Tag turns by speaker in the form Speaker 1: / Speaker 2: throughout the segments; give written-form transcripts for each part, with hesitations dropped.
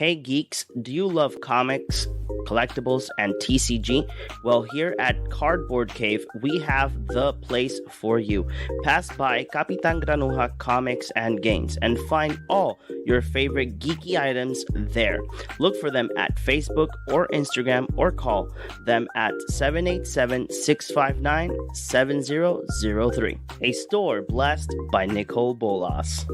Speaker 1: Hey geeks, do you love comics, collectibles, and TCG? Well, here at Cardboard Cave, we have the place for you. Pass by Kapitan Granuja Comics and Games and find all your favorite geeky items there. Look for them at Facebook or Instagram or call them at 787-659-7003. A store blessed by Nicole Bolas.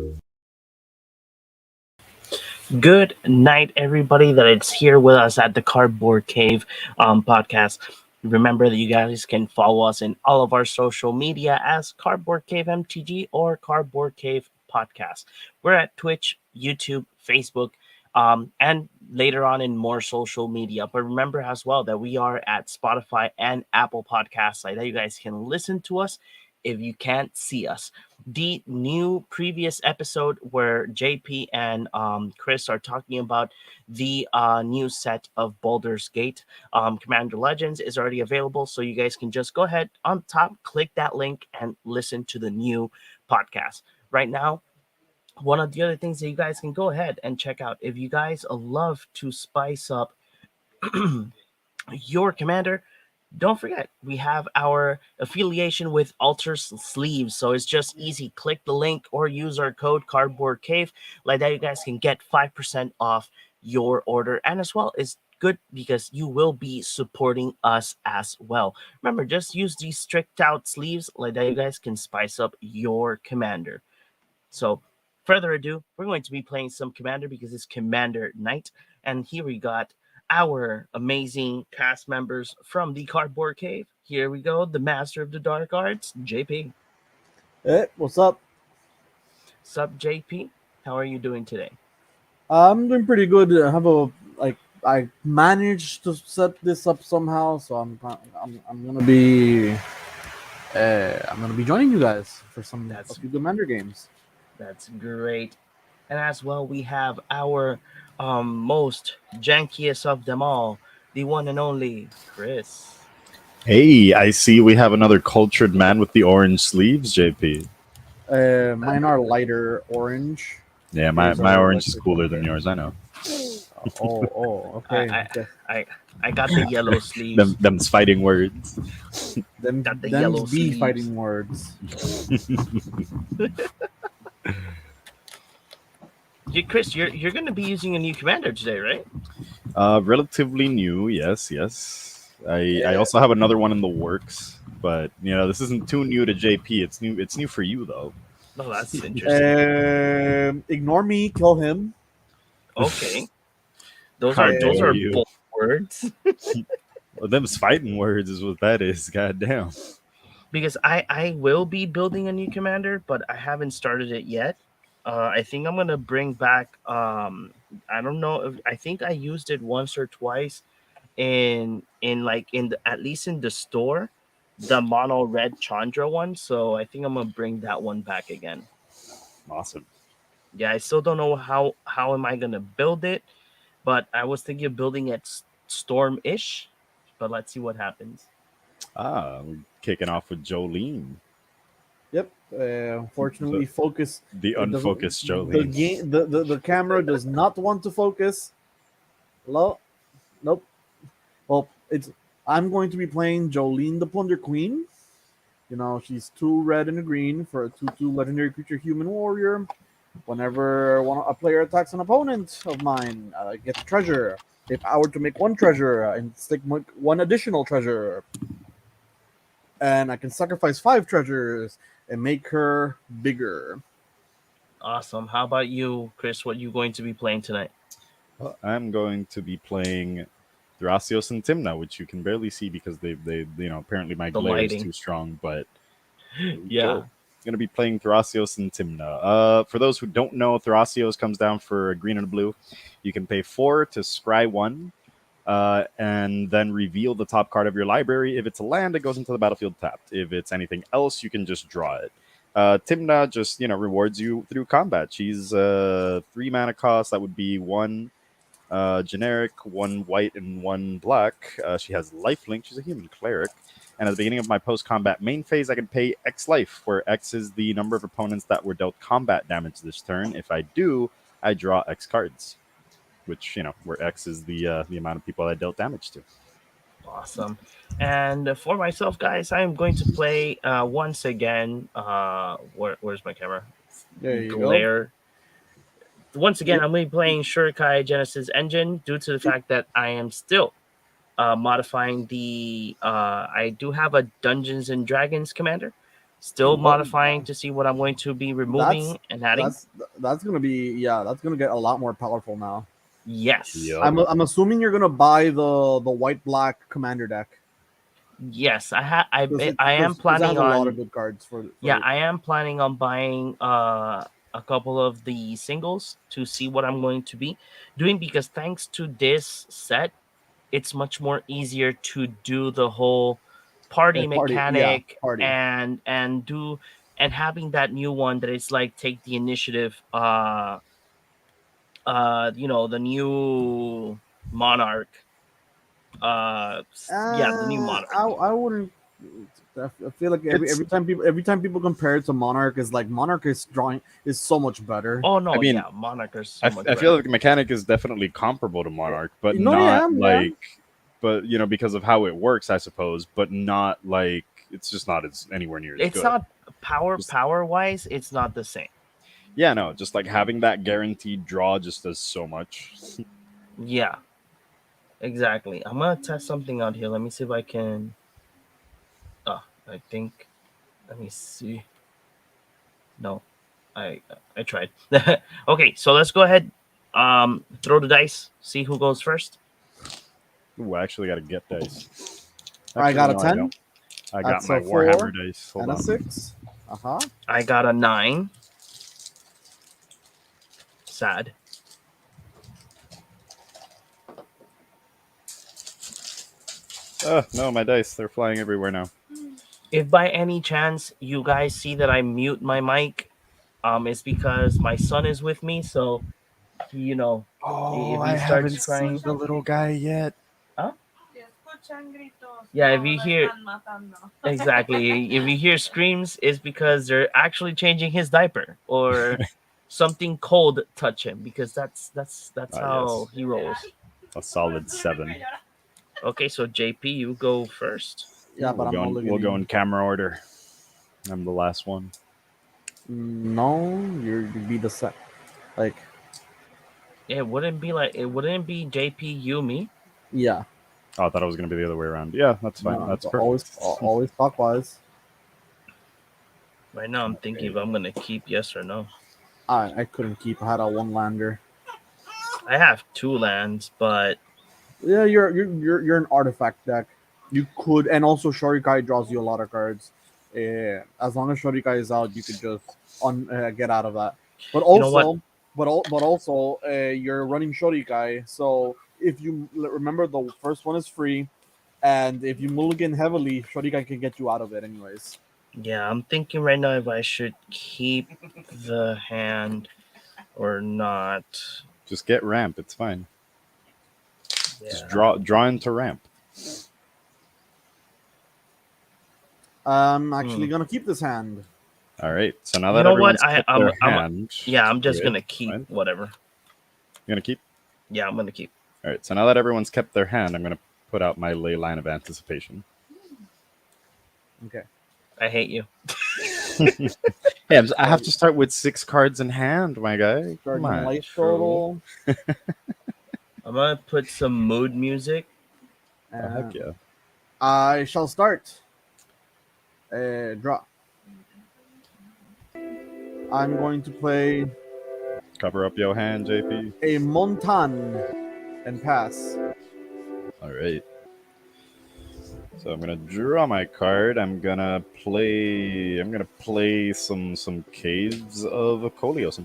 Speaker 1: Good night, everybody that is here with us at the Cardboard Cave podcast. Remember that you guys can follow us in all of our social media as Cardboard Cave MTG or Cardboard Cave Podcast. We're at Twitch, YouTube, Facebook, and later on in more social media. But remember as well that we are at Spotify and Apple Podcasts, like that you guys can listen to us if you can't see us. The new previous episode where JP and Chris are talking about the new set of Baldur's Gate Commander Legends is already available, so you guys can just go ahead on top, click that link, and listen to the new podcast. Right now, one of the other things that you guys can go ahead and check out, if you guys love to spice up your commander, don't forget, we have our affiliation with Alter Sleeves. So it's just easy. Click the link or use our code Cardboard Cave. Like that, you guys can get 5% off your order. And as well, it's good because you will be supporting us as well. Remember, just use these strict out sleeves. Like that, you guys can spice up your commander. So, further ado, we're going to be playing some Commander because it's Commander Night. And here we got our amazing cast members from the Cardboard Cave. Here we go, the Master of the Dark Arts, JP.
Speaker 2: Hey, what's up?
Speaker 1: Sup, JP? How are you doing today?
Speaker 2: I'm doing pretty good. I managed to set this up somehow, so I'm gonna be joining you guys for a few Commander games.
Speaker 1: That's great. And as well, we have our most jankiest of them all, the one and only Chris.
Speaker 3: Hey, I see we have another cultured man with the orange sleeves, JP.
Speaker 2: Mine are lighter orange.
Speaker 3: Yeah, my orange is cooler than yours, I know.
Speaker 2: Okay.
Speaker 1: I got the yellow sleeves.
Speaker 3: Them's fighting words.
Speaker 1: Got the yellow sleeves.
Speaker 2: Fighting words.
Speaker 1: Chris, you're going to be using a new commander today, right?
Speaker 3: Relatively new, yes. I also have another one in the works, but this isn't too new to JP. It's new for you though.
Speaker 1: Oh, that's interesting.
Speaker 2: Ignore me, kill him.
Speaker 1: Okay. Those are bold words.
Speaker 3: Well, them's fighting words is what that is. Goddamn.
Speaker 1: Because I will be building a new commander, but I haven't started it yet. I think I'm gonna bring back. I don't know. I think I used it once or twice, at least in the store, the mono red Chandra one. So I think I'm gonna bring that one back again.
Speaker 3: Awesome.
Speaker 1: Yeah, I still don't know how am I gonna build it, but I was thinking of building it Storm-ish. But let's see what happens.
Speaker 3: We're kicking off with Jolene.
Speaker 2: Yep. Unfortunately, focus.
Speaker 3: The unfocused Jolene.
Speaker 2: The camera does not want to focus. Hello? Nope. Well, I'm going to be playing Jolene the Plunder Queen. She's 2 red and a green for a 2/2 legendary creature human warrior. Whenever a player attacks an opponent of mine, I get a treasure. If I were to make 1 treasure and stick 1 additional treasure, and I can sacrifice 5 treasures and make her bigger.
Speaker 1: Awesome. How about you, Chris? What are you going to be playing tonight?
Speaker 3: Well, I'm going to be playing Thracios and Timna, which you can barely see because they apparently my glare is too strong, but
Speaker 1: yeah.
Speaker 3: I'm going to be playing Thracios and Timna. For those who don't know, Thracios comes down for a green and a blue. You can pay 4 to scry 1. And then reveal the top card of your library. If it's a land, it goes into the battlefield tapped. If it's anything else, you can just draw it. Timna just rewards you through combat. She's 3 mana cost. That would be 1 generic, 1 white, and 1 black. She has lifelink. She's a human cleric. And at the beginning of my post-combat main phase, I can pay X life, where X is the number of opponents that were dealt combat damage this turn. If I do, I draw X cards. which where X is the amount of people I dealt damage to.
Speaker 1: Awesome. And for myself, guys, I am going to play once again. Where's my camera?
Speaker 2: There you go.
Speaker 1: Glare. Once again, I'm going to be playing Shurikai Genesis Engine due to the fact that I am still modifying the. I do have a Dungeons and Dragons commander, still modifying to see what I'm going to be removing and adding.
Speaker 2: That's gonna be that's gonna get a lot more powerful now.
Speaker 1: Yes.
Speaker 3: Yep.
Speaker 2: I'm assuming you're gonna buy the white black commander deck.
Speaker 1: Yes, I am
Speaker 2: It
Speaker 1: planning
Speaker 2: has a lot
Speaker 1: on.
Speaker 2: of good cards for
Speaker 1: Yeah,
Speaker 2: it.
Speaker 1: I am planning on buying a couple of the singles to see what I'm going to be doing, because thanks to this set, it's much more easier to do the whole party mechanic
Speaker 2: party.
Speaker 1: and do and having that new one that is like take the initiative, the new monarch, the new monarch.
Speaker 2: I wouldn't. I feel like
Speaker 3: It's-
Speaker 2: every time people compare it to Monarch, is like Monarch is drawing is so much better.
Speaker 1: Oh no,
Speaker 3: I mean,
Speaker 1: yeah, monarch is so much
Speaker 3: I feel
Speaker 1: better.
Speaker 3: like the mechanic is definitely comparable to Monarch, but
Speaker 2: No,
Speaker 3: not
Speaker 2: yeah.
Speaker 3: but because of how it works, I suppose, but not like it's just not as anywhere near as
Speaker 1: It's
Speaker 3: good.
Speaker 1: not power
Speaker 3: Just-
Speaker 1: wise, it's not the same.
Speaker 3: Yeah, no, just like having that guaranteed draw just does so much.
Speaker 1: Yeah, exactly. I'm gonna test something out here. Let me see if I can. I think. Let me see. No, I tried. Okay, so let's go ahead. Throw the dice. See who goes first.
Speaker 3: Ooh, I actually got to get dice.
Speaker 2: I got a
Speaker 3: no,
Speaker 2: 10.
Speaker 3: don't. I got
Speaker 2: That's
Speaker 3: my
Speaker 2: a
Speaker 3: Warhammer
Speaker 2: 4
Speaker 3: dice. Hold
Speaker 2: and a
Speaker 3: on.
Speaker 2: 6.
Speaker 1: I got a 9. Sad.
Speaker 3: No, my dice. They're flying everywhere now.
Speaker 1: If by any chance you guys see that I mute my mic, it's because my son is with me. So, if he starts crying,
Speaker 3: the little guy yet.
Speaker 1: huh? Yeah, if you hear exactly, if you hear screams, it's because they're actually changing his diaper or something cold touch him, because that's how
Speaker 3: Yes.
Speaker 1: he rolls.
Speaker 3: A solid 7.
Speaker 1: Okay, so JP, you go first.
Speaker 2: Yeah, but
Speaker 3: we'll go in camera order. I'm the last one.
Speaker 2: No, you'd be the set. Like,
Speaker 1: It wouldn't be JP, you, me.
Speaker 2: yeah.
Speaker 3: Oh, I thought it was going to be the other way around. Yeah, that's fine.
Speaker 2: No,
Speaker 3: That's
Speaker 2: it's
Speaker 3: perfect.
Speaker 2: always clockwise.
Speaker 1: Right now, I'm thinking if I'm gonna keep yes or no.
Speaker 2: I couldn't keep. I had a 1-lander.
Speaker 1: I have 2 lands, but
Speaker 2: Yeah, you're an artifact deck. You could, and also Shorikai draws you a lot of cards. As long as Shorikai is out, you could just get out of that. But
Speaker 1: You know what?
Speaker 2: also, you're running Shorikai. So if you remember, the first one is free, and if you mulligan heavily, Shorikai can get you out of it anyways.
Speaker 1: yeah, I'm thinking right now if I should keep the hand or not.
Speaker 3: Just get ramp. It's fine.
Speaker 1: Yeah.
Speaker 3: Just draw into ramp.
Speaker 2: I'm actually gonna keep this hand.
Speaker 3: All right. So now
Speaker 1: You
Speaker 3: that
Speaker 1: know what?
Speaker 3: everyone's kept their hand,
Speaker 1: I'm just
Speaker 3: good,
Speaker 1: gonna keep
Speaker 3: fine.
Speaker 1: whatever.
Speaker 3: You gonna keep?
Speaker 1: Yeah, I'm gonna keep.
Speaker 3: All right. So now that everyone's kept their hand, I'm gonna put out my ley line of anticipation.
Speaker 2: Okay.
Speaker 1: I hate you.
Speaker 3: Yeah, I have to start with 6 cards in hand, my guy. Come
Speaker 2: Starting
Speaker 3: on.
Speaker 2: life total.
Speaker 1: I'm gonna put some mood music.
Speaker 3: Oh, heck yeah.
Speaker 2: I shall start. Draw. I'm going to play
Speaker 3: Cover up your hand, JP.
Speaker 2: a Montan and pass.
Speaker 3: All right. So I'm gonna draw my card. I'm gonna play some caves of Koilos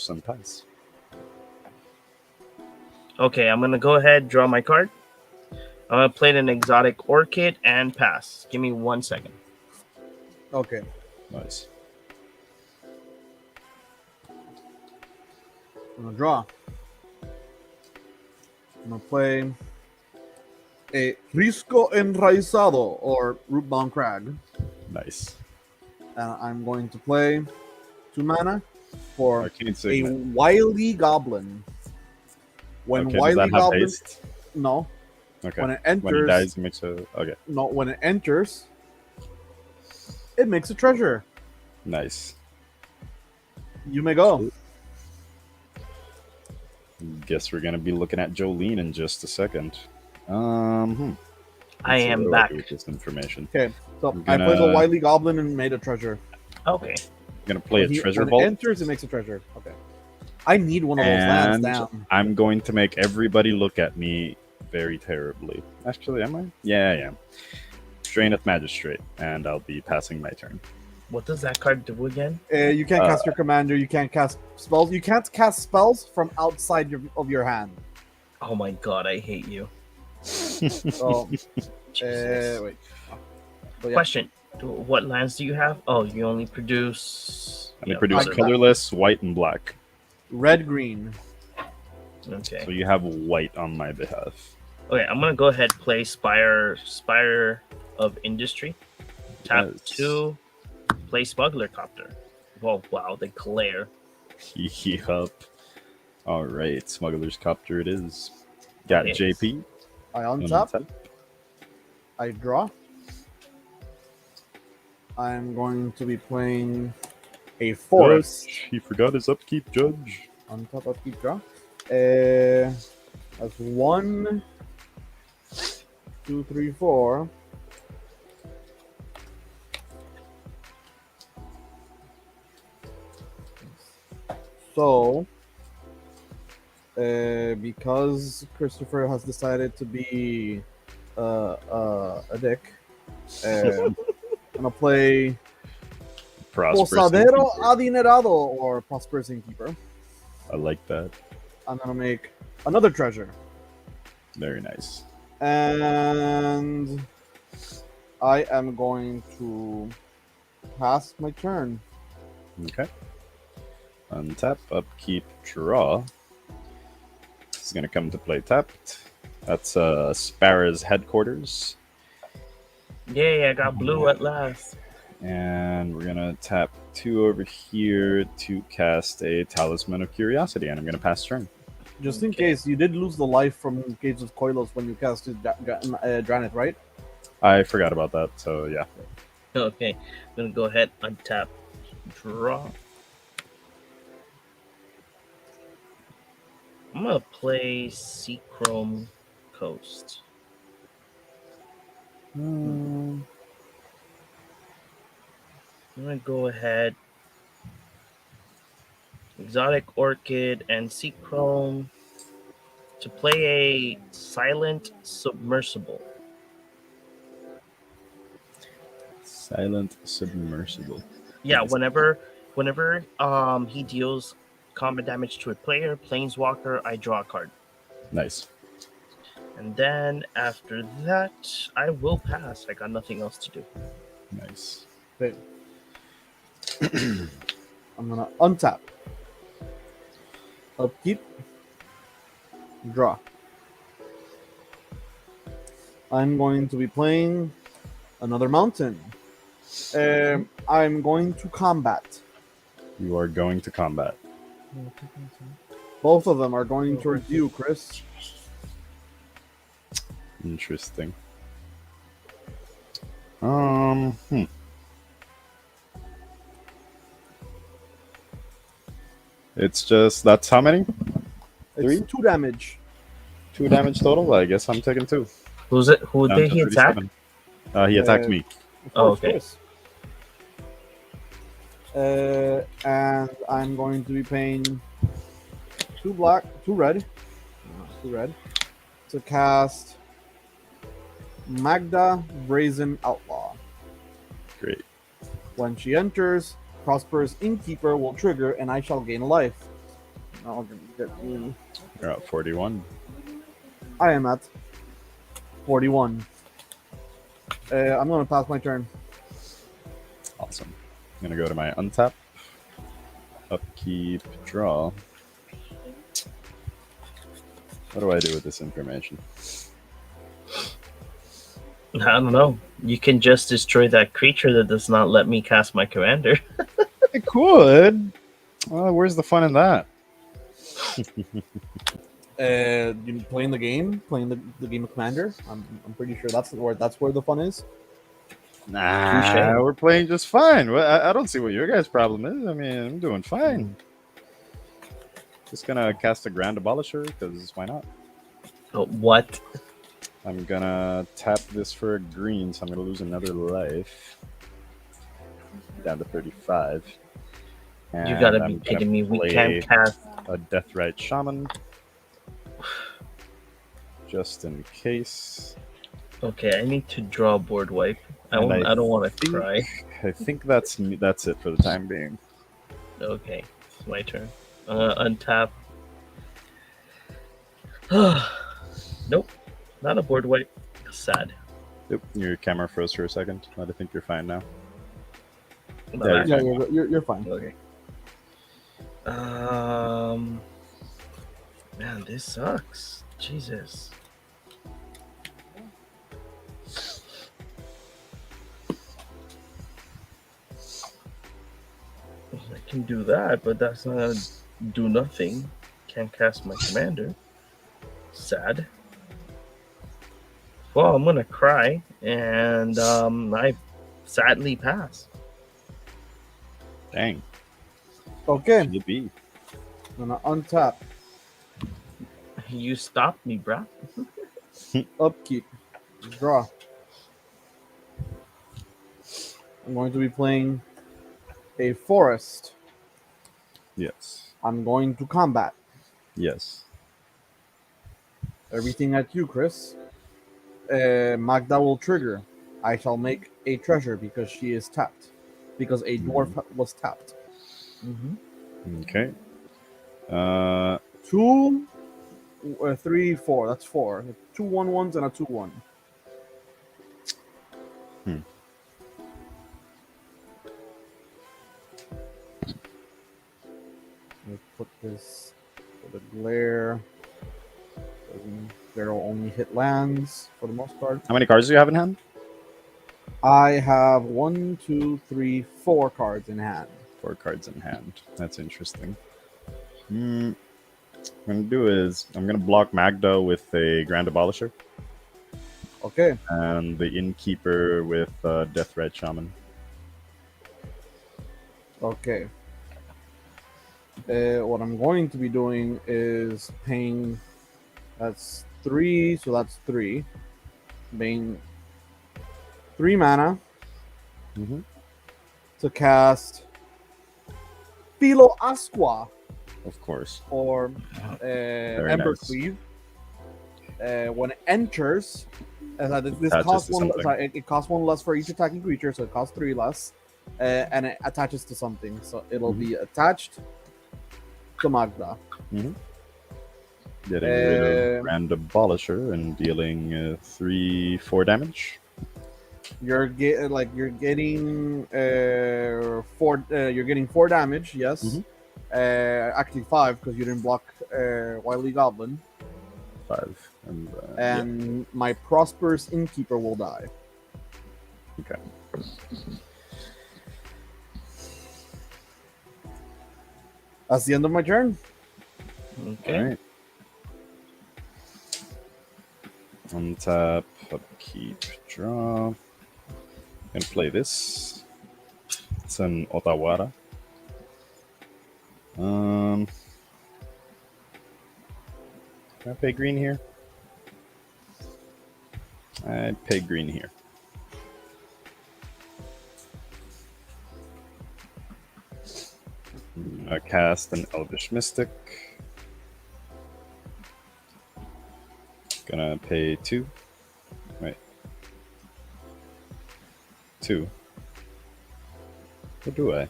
Speaker 3: and pass.
Speaker 1: Okay, I'm gonna go ahead, draw my card. I'm gonna play an exotic orchid and pass. Give me 1 second.
Speaker 2: Okay.
Speaker 3: Nice.
Speaker 2: I'm gonna draw. I'm gonna play a Risco Enraizado or Rootbound Crag.
Speaker 3: Nice.
Speaker 2: And I'm going to play 2 mana for
Speaker 3: Arcane
Speaker 2: a
Speaker 3: Signet.
Speaker 2: Wily Goblin. When
Speaker 3: Okay, does
Speaker 2: Wily
Speaker 3: that have
Speaker 2: Goblin,
Speaker 3: haste?
Speaker 2: no,
Speaker 3: Okay.
Speaker 2: when it
Speaker 3: When he
Speaker 2: enters,
Speaker 3: dies, he makes a. Okay,
Speaker 2: no, when it enters, it makes a treasure.
Speaker 3: nice.
Speaker 2: You may go.
Speaker 3: Sweet. Guess we're gonna be looking at Jolene in just a second.
Speaker 1: I
Speaker 3: Let's see, what
Speaker 1: am
Speaker 3: do I
Speaker 1: back.
Speaker 3: do with this information?
Speaker 2: Okay, so
Speaker 3: I'm
Speaker 2: I played the
Speaker 3: gonna-
Speaker 2: Wily Goblin and made a treasure.
Speaker 1: Okay.
Speaker 3: I'm gonna play a treasure
Speaker 2: when
Speaker 3: vault,
Speaker 2: it enters, it makes a treasure. Okay. I need one of those lands
Speaker 3: and
Speaker 2: down.
Speaker 3: I'm going to make everybody look at me very terribly. Actually, am I? Yeah, I am. Straineth Magistrate, and I'll be passing my turn.
Speaker 1: What does that card do again?
Speaker 2: You can't cast your commander. You can't cast spells. You can't cast spells from outside of your hand.
Speaker 1: Oh my god, I hate you.
Speaker 2: So,
Speaker 1: Jesus.
Speaker 2: wait. But yeah.
Speaker 1: Question: what lands do you have? Oh, you only produce.
Speaker 3: And they
Speaker 1: yeah,
Speaker 3: produce
Speaker 1: other-
Speaker 3: colorless, white, and black.
Speaker 2: Red, green.
Speaker 1: Okay.
Speaker 3: So you have white on my behalf.
Speaker 1: Okay, I'm gonna go ahead and play Spire of Industry. Tap
Speaker 3: Yes.
Speaker 1: 2, play Smuggler Copter. Oh wow, the glare.
Speaker 3: Yup. All right, Smuggler's Copter it is. Got
Speaker 1: Yes.
Speaker 3: JP.
Speaker 2: I
Speaker 3: on
Speaker 2: untap.
Speaker 3: top.
Speaker 2: I draw. I'm going to be playing a forest.
Speaker 3: He forgot his upkeep, Judge.
Speaker 2: On top of keep draw. That's 1, 2, 3, 4. So, because Christopher has decided to be a dick, I'm gonna play
Speaker 3: Prosperous.
Speaker 2: Posadero
Speaker 3: Innkeeper.
Speaker 2: Adinerado or Prosperous Innkeeper.
Speaker 3: I like that.
Speaker 2: I'm gonna make another treasure.
Speaker 3: Very nice.
Speaker 2: And I am going to pass my turn.
Speaker 3: Okay. Untap, upkeep, draw. This is going to come to play tapped. That's Sparrow's headquarters.
Speaker 1: Yay, I got blue at last.
Speaker 3: And we're going to tap 2 over here to cast a Talisman of Curiosity. And I'm going to pass turn.
Speaker 2: Just in
Speaker 1: Okay.
Speaker 2: case, you did lose the life from Caves of Koilos when you casted Dranith, right?
Speaker 3: I forgot about that, so yeah.
Speaker 1: Okay, I'm gonna go ahead, untap, draw. I'm gonna play Seachrome Coast. I'm gonna go ahead, Exotic Orchid and Seachrome to play a Silent Submersible.
Speaker 3: Silent Submersible.
Speaker 1: Yeah,
Speaker 3: Nice.
Speaker 1: whenever he deals combat damage to a player, planeswalker, I draw a card.
Speaker 3: Nice.
Speaker 1: And then after that, I will pass. I got nothing else to do.
Speaker 3: Nice.
Speaker 2: Okay. I'm gonna untap. Upkeep. Draw. I'm going to be playing another mountain. I'm going to combat.
Speaker 3: You are going to combat.
Speaker 2: Both of them are going towards you, Chris.
Speaker 3: Interesting. It's just that's how many?
Speaker 2: It's 2 damage.
Speaker 3: 2 damage total. I guess I'm taking 2.
Speaker 1: Who's it? Who
Speaker 3: Down
Speaker 1: did
Speaker 3: to
Speaker 1: he attack?
Speaker 3: 37. He attacked me.
Speaker 2: Of
Speaker 1: Oh,
Speaker 2: course,
Speaker 1: okay.
Speaker 2: Chris. And I'm going to be paying 2 red to cast Magda Brazen Outlaw.
Speaker 3: Great.
Speaker 2: When she enters, Prosperous Innkeeper will trigger, and I shall gain a life. I'll get you.
Speaker 3: You're at 41.
Speaker 2: I am at 41. I'm going to pass my turn.
Speaker 3: Awesome. I'm gonna go to my untap, upkeep, draw. What do I do with this information?
Speaker 1: I don't know. You can just destroy that creature that does not let me cast my commander.
Speaker 3: It could. Where's the fun in that?
Speaker 2: You playing the game of Commander. I'm pretty sure that's where the fun is.
Speaker 3: Nah,
Speaker 1: Touche.
Speaker 3: we're playing just fine. I don't see what your guys' problem is. I mean, I'm doing fine. Just gonna cast a Grand Abolisher, because why not?
Speaker 1: What?
Speaker 3: I'm gonna tap this for a green, so I'm gonna lose another life. Down to 35. And
Speaker 1: You gotta be
Speaker 3: I'm gonna
Speaker 1: kidding me. We
Speaker 3: play
Speaker 1: can't cast.
Speaker 3: a Deathrite Shaman. Just in case.
Speaker 1: Okay, I need to draw a board wipe.
Speaker 3: And
Speaker 1: I don't want to
Speaker 3: think,
Speaker 1: cry.
Speaker 3: I think that's it for the time being.
Speaker 1: Okay, it's my turn. Untap. Nope, not a board wipe. Sad.
Speaker 3: Yep, your camera froze for a second, but I think you're fine now.
Speaker 1: I'm
Speaker 3: Yeah,
Speaker 1: back.
Speaker 2: Yeah, you're fine.
Speaker 1: Okay. Man, this sucks. Jesus. I can do that, but that's not gonna do nothing. Can't cast my commander. Sad. Well, I'm gonna cry, and I sadly pass.
Speaker 3: Dang,
Speaker 2: Okay,
Speaker 3: should it be?
Speaker 2: I'm gonna untap,
Speaker 1: You stopped me, bruh.
Speaker 2: upkeep, draw. I'm going to be playing a forest.
Speaker 3: Yes.
Speaker 2: I'm going to combat.
Speaker 3: Yes.
Speaker 2: Everything at you, Chris. Magda will trigger. I shall make a treasure because she is tapped. Because a dwarf was tapped.
Speaker 3: Okay.
Speaker 2: 2, 3, 4. That's 4. 2 1/1s and a 2/1.
Speaker 3: Hmm.
Speaker 2: Let me put this for the glare. Glare will only hit lands for the most part.
Speaker 3: How many cards do you have in hand?
Speaker 2: I have 1, 2, 3, 4 cards in hand.
Speaker 3: 4 cards in hand. That's interesting. What I'm gonna do is I'm gonna block Magda with a Grand Abolisher
Speaker 2: Okay.
Speaker 3: and the Innkeeper with Deathrite Shaman.
Speaker 2: Okay. What I'm going to be doing is paying. That's 3, so that's 3. Paying 3 mana
Speaker 3: Mm-hmm.
Speaker 2: to cast Philo Asqua
Speaker 3: Of course.
Speaker 2: or Ember
Speaker 3: nice.
Speaker 2: Cleave. When it enters, this
Speaker 3: Attaches
Speaker 2: costs
Speaker 3: to
Speaker 2: one.
Speaker 3: something.
Speaker 2: Sorry, it costs 1 less for each attacking creature, so it costs 3 less, and it attaches to something, so it'll be attached to Magda.
Speaker 3: Mm-hmm. Getting rid of Grand Abolisher and dealing 3-4 damage.
Speaker 2: You're getting 4. You're getting 4 damage. Yes. Actually 5 because you didn't block Wily Goblin.
Speaker 3: 5.
Speaker 2: And my Prosperous Innkeeper will die.
Speaker 3: Okay.
Speaker 2: That's the end of my turn.
Speaker 1: Okay.
Speaker 3: All right. Untap, upkeep, draw. And play this. It's an Otawara. Can I pay green here? I pay green here. I cast an Elvish Mystic. Gonna pay 2. Wait. 2. Or do I?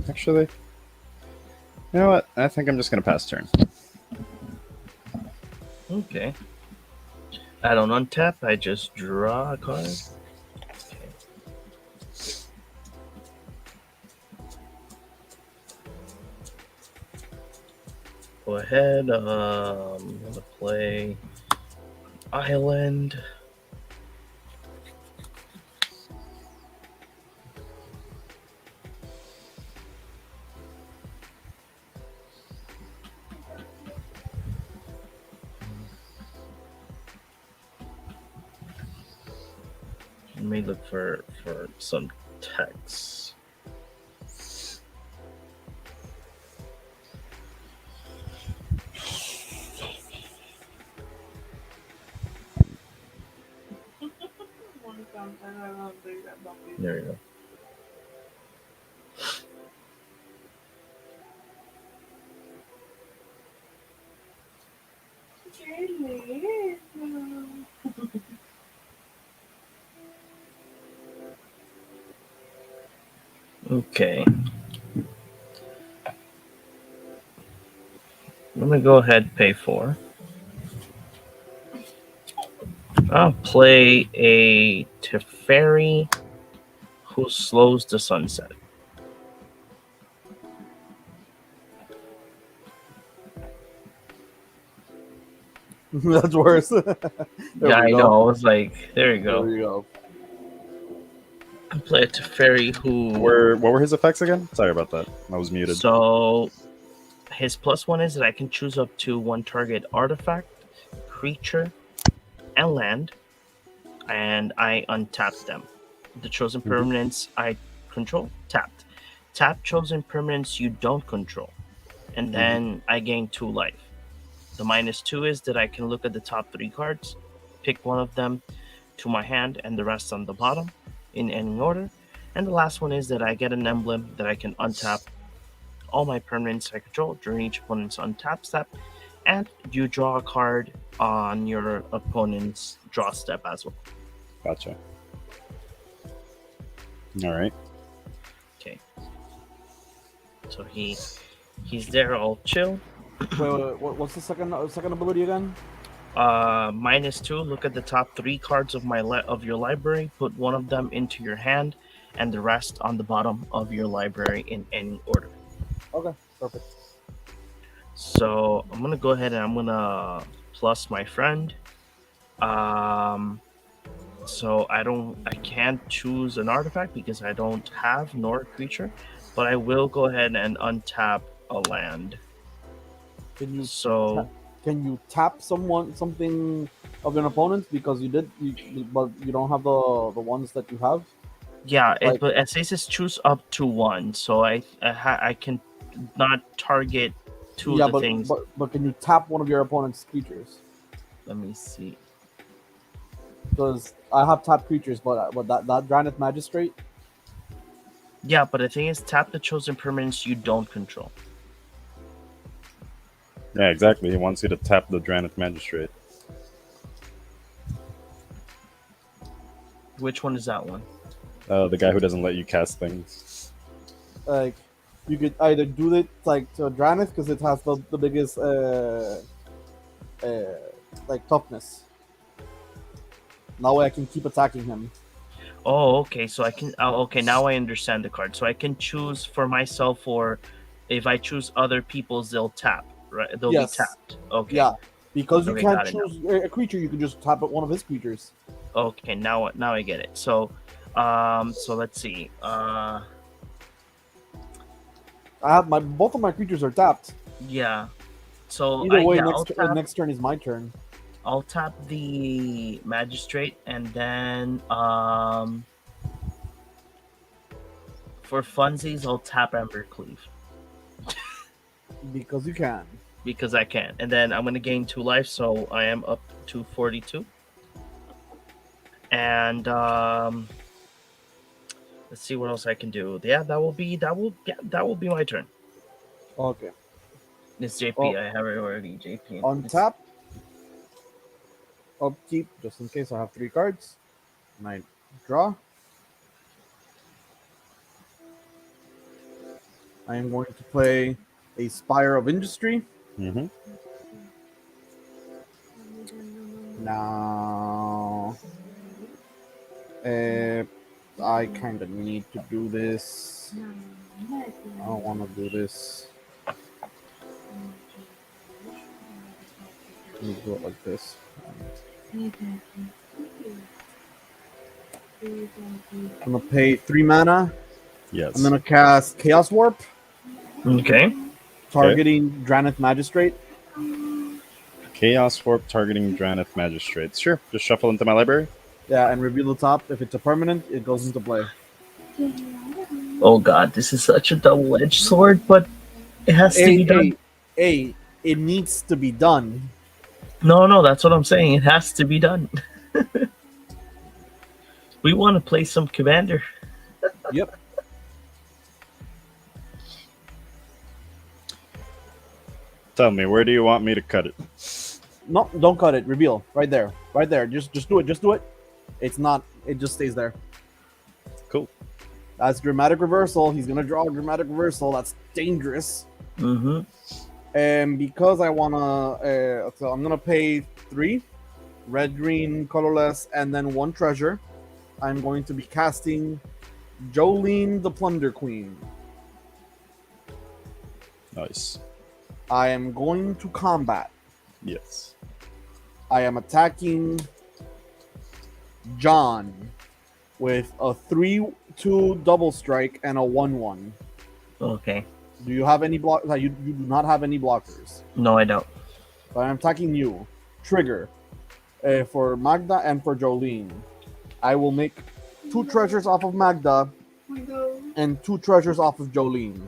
Speaker 3: Actually, you know what? I think I'm just gonna pass turn.
Speaker 1: Okay. I don't untap. I just draw a card. Okay. Go ahead. I'm gonna play Island. me look for some text. There you go. Okay. I'm gonna go ahead and pay 4. I'll play a Teferi who slows the sunset.
Speaker 2: That's worse. There
Speaker 1: Yeah,
Speaker 2: we
Speaker 1: I
Speaker 2: go.
Speaker 1: know. I was like, there you
Speaker 2: There
Speaker 1: go.
Speaker 2: we go.
Speaker 1: I'll play a Teferi who.
Speaker 3: What were his effects again? Sorry about that. I was muted.
Speaker 1: So his +1 is that I can choose up to 1 target artifact, creature, and land, and I untap them. The chosen permanents I control, tapped. Tap chosen permanents you don't control, and then I gain 2 life. The -2 is that I can look at the top 3 cards, pick one of them to my hand, and the rest on the bottom in any order. And the last one is that I get an emblem that I can untap all my permanents I control during each opponent's untap step, and you draw a card on your opponent's draw step as well.
Speaker 3: Gotcha. All right.
Speaker 1: Okay. So he's there all chill.
Speaker 2: Wait, what's the second ability again?
Speaker 1: -2. Look at the top 3 cards of of your library. Put one of them into your hand, and the rest on the bottom of your library in any order.
Speaker 2: Okay, perfect.
Speaker 1: So I'm gonna go ahead and I'm gonna plus my friend. So I can't choose an artifact because I don't have nor a creature, but I will go ahead and untap a land.
Speaker 2: Can you tap something of an opponent because but you don't have the ones that you have?
Speaker 1: Yeah,
Speaker 2: Like-
Speaker 1: but it says it's choose up to 1, so I can not target 2 of the things.
Speaker 2: But can you tap one of your opponent's creatures?
Speaker 1: Let me see.
Speaker 2: Because I have tapped creatures, but that Granite Magistrate.
Speaker 1: Yeah, but the thing is, tap the chosen permanents you don't control.
Speaker 3: Yeah, exactly. He wants you to tap the Dranith Magistrate.
Speaker 1: Which one is that one?
Speaker 3: The guy who doesn't let you cast things.
Speaker 2: Like, you could either do it like to Dranith because it has the biggest like toughness. That way I can keep attacking him.
Speaker 1: Oh, okay. So I can. Oh, okay. Now I understand the card. So I can choose for myself, or if I choose other people's, they'll tap. Right? They'll
Speaker 2: Yes.
Speaker 1: be tapped. Okay.
Speaker 2: Yeah, because you
Speaker 1: Okay,
Speaker 2: can't
Speaker 1: got it
Speaker 2: choose a creature, you can just tap at one of his creatures.
Speaker 1: Okay. Now I get it. So, so let's see.
Speaker 2: I have both of my creatures are tapped.
Speaker 1: Yeah. So
Speaker 2: Either way,
Speaker 1: I'll tap.
Speaker 2: next turn is my turn.
Speaker 1: I'll tap the magistrate, and then for funsies, I'll tap Embercleave
Speaker 2: Because you can.
Speaker 1: because I can, and then I'm gonna gain 2 life, so I am up to 42. And let's see what else I can do. Yeah, that will be my turn.
Speaker 2: Okay.
Speaker 1: It's JP.
Speaker 2: Oh.
Speaker 1: I have it already. JP.
Speaker 2: Untap. Upkeep, just in case I have 3 cards. And I draw. I am going to play a Spire of Industry.
Speaker 3: Mm-hmm.
Speaker 2: Now, I kind of need to do this. I don't want to do this. Let me do it like this. I'm gonna pay 3 mana.
Speaker 3: Yes.
Speaker 2: I'm gonna cast Chaos Warp,
Speaker 1: Okay.
Speaker 2: targeting Dranith Magistrate.
Speaker 3: Chaos Warp targeting Dranith Magistrates. Sure. Just shuffle into my library.
Speaker 2: Yeah, and reveal the top. If it's a permanent, it goes into play.
Speaker 1: Oh god, this is such a double-edged sword, but it has to
Speaker 2: A
Speaker 1: be done.
Speaker 2: a. It needs to be done.
Speaker 1: No, no, that's what I'm saying. It has to be done. We want to play some Commander.
Speaker 2: Yep.
Speaker 3: Tell me, where do you want me to cut it?
Speaker 2: No, don't cut it. Reveal right there, right there. Just do it. Just do it. It's not. It just stays there.
Speaker 3: Cool.
Speaker 2: That's dramatic reversal. He's gonna draw a dramatic reversal. That's dangerous.
Speaker 1: Mm-hmm.
Speaker 2: And because I wanna, so I'm gonna pay 3 red, green, colorless, and then 1 treasure. I'm going to be casting Jolene the Plunder Queen.
Speaker 3: Nice.
Speaker 2: I am going to combat.
Speaker 3: Yes.
Speaker 2: I am attacking John with a 3/2 double strike and a 1/1.
Speaker 1: Okay.
Speaker 2: Do you have any block? You do not have any blockers.
Speaker 1: No, I don't.
Speaker 2: So I'm attacking you. Trigger for Magda and for Jolene. I will make 2 treasures off of Magda and 2 treasures off of Jolene.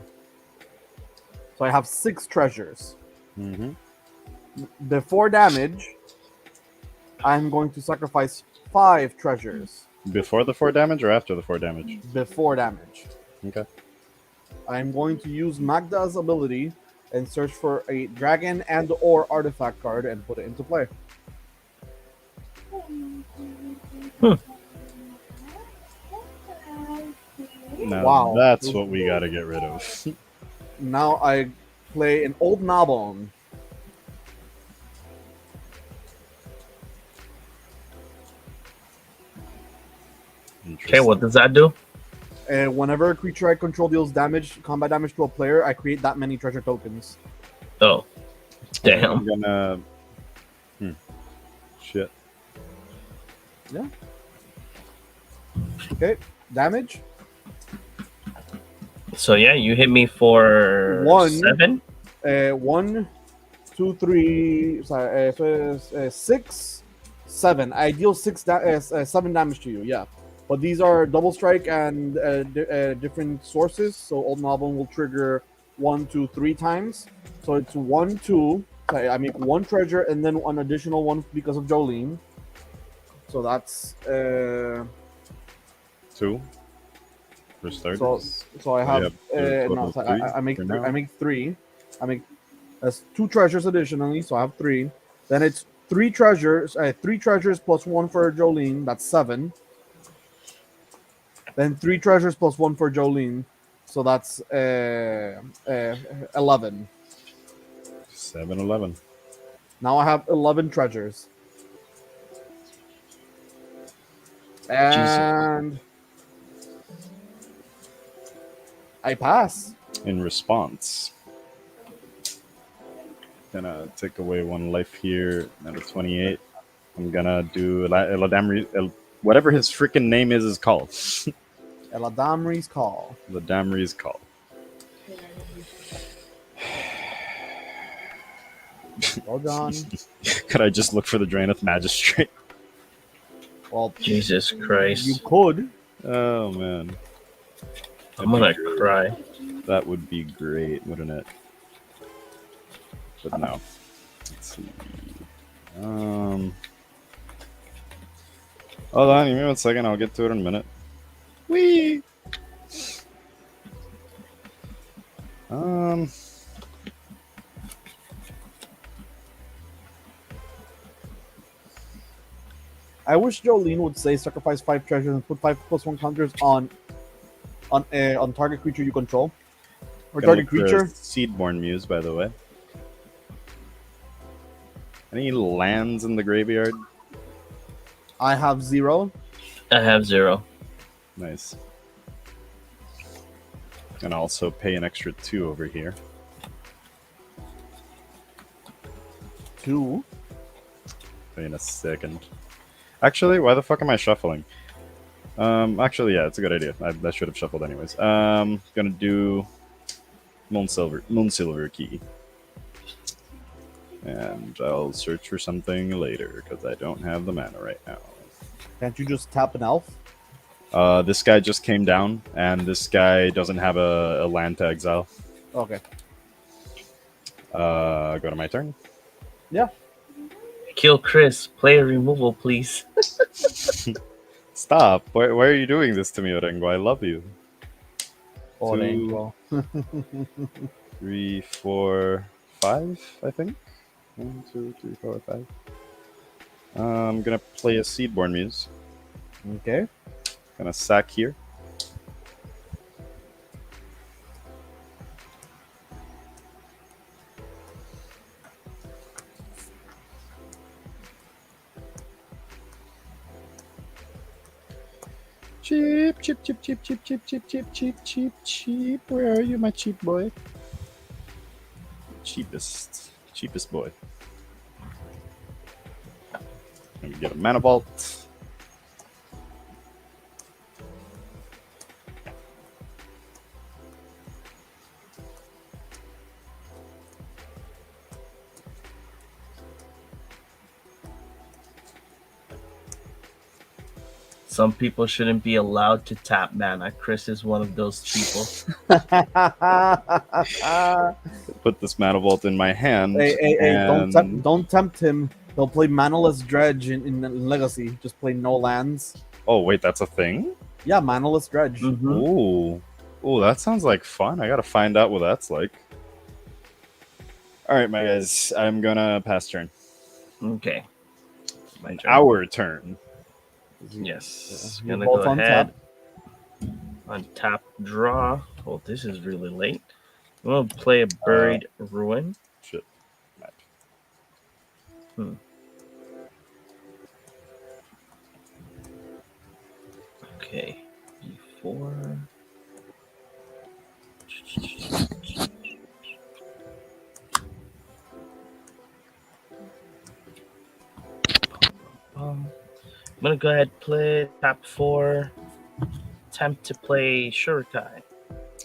Speaker 2: So I have 6 treasures.
Speaker 3: Mm-hmm.
Speaker 2: Before damage, I'm going to sacrifice 5 treasures.
Speaker 3: Before the 4 damage or after the 4 damage?
Speaker 2: Before damage.
Speaker 3: Okay.
Speaker 2: I'm going to use Magda's ability and search for a dragon and or artifact card and put it into play.
Speaker 3: Now
Speaker 2: Wow.
Speaker 3: that's what we gotta get rid of.
Speaker 2: Now I play an old Nabon.
Speaker 1: Okay, what does that do?
Speaker 2: Whenever a creature I control deals damage, combat damage to a player, I create that many treasure tokens.
Speaker 1: Oh,
Speaker 3: I'm
Speaker 1: damn.
Speaker 3: gonna. Shit.
Speaker 2: Yeah. Okay. Damage.
Speaker 1: So yeah, you hit me for 7.
Speaker 2: 1, 2, 3. Sorry. 6, 7. I deal 7 damage to you. Yeah. But these are double strike and different sources. So Old Novel will trigger 1, 2, 3 times. So it's 1, 2. I make 1 treasure and then an additional 1 because of Jolene. So that's
Speaker 3: 2 for starters.
Speaker 2: so I have
Speaker 3: total
Speaker 2: so
Speaker 3: three
Speaker 2: I make
Speaker 3: for
Speaker 2: 3.
Speaker 3: now?
Speaker 2: I make 3. I make that's 2 treasures additionally. So I have 3. Then it's 3 treasures. 3 treasures plus 1 for Jolene. That's 7. Then 3 treasures plus 1 for Jolene. So that's 11.
Speaker 3: 7, 11.
Speaker 2: Now I have 11 treasures. And I pass.
Speaker 3: In response, gonna take away 1 life here. Another 28. I'm gonna do whatever his freaking name is called.
Speaker 2: Eladamri's Call.
Speaker 3: Ladamri's Call.
Speaker 2: Hold on.
Speaker 3: Could I just look for the Draenith Magistrate?
Speaker 2: Well,
Speaker 1: Jesus
Speaker 2: you
Speaker 1: Christ.
Speaker 2: could.
Speaker 3: Oh man,
Speaker 1: I'm gonna cry.
Speaker 3: that would be great, wouldn't it? But no. Let's see. Hold on, give me 1 second. I'll get to it in a minute. Whee!
Speaker 2: I wish Jolene would say sacrifice 5 treasures and put 5+1 counters on target creature you control. Or
Speaker 3: Gonna
Speaker 2: target
Speaker 3: look for a
Speaker 2: creature.
Speaker 3: Seedborn Muse, by the way. Any lands in the graveyard?
Speaker 2: I have 0.
Speaker 1: I have 0.
Speaker 3: Nice. And also pay an extra 2 over here.
Speaker 2: 2.
Speaker 3: Pay in a second. Actually, why the fuck am I shuffling? Actually, yeah, it's a good idea. I should have shuffled anyways. Gonna do Moonsilver Key. And I'll search for something later, because I don't have the mana right now.
Speaker 2: Can't you just tap an elf?
Speaker 3: This guy just came down, and this guy doesn't have a land to exile.
Speaker 2: Okay.
Speaker 3: Go to my turn.
Speaker 2: Yeah.
Speaker 1: Kill Chris. Player removal, please.
Speaker 3: Stop. Why are you doing this to me, Orengo? I love you.
Speaker 2: Orengo.
Speaker 3: 3, 4, 5, I think. 1, 2, 3, 4, 5. I'm gonna play a Seedborn Muse.
Speaker 2: Okay.
Speaker 3: Gonna sack here. Cheap. Where are you, my cheap boy? Cheapest boy. Let me get a mana vault.
Speaker 1: Some people shouldn't be allowed to tap mana. Chris is one of those people.
Speaker 3: Put this mana vault in my hand.
Speaker 2: Hey,
Speaker 3: and...
Speaker 2: don't tempt him. He'll play Manaless Dredge in Legacy. Just play no lands.
Speaker 3: Oh wait, that's a thing?
Speaker 2: Yeah, Manaless Dredge.
Speaker 1: Mhm.
Speaker 3: Ooh, that sounds like fun. I gotta find out what that's like. All right, my guys, I'm gonna pass turn.
Speaker 1: Okay. My turn.
Speaker 3: Our turn.
Speaker 1: Yes.
Speaker 2: You
Speaker 1: Gonna
Speaker 2: both
Speaker 1: go ahead.
Speaker 2: untap.
Speaker 1: Untap, draw. Oh, this is really late. I'm gonna play a Buried Ruin.
Speaker 3: Shit.
Speaker 1: Okay. E4. I'm gonna go ahead and play tap 4. Attempt to play Shurikai.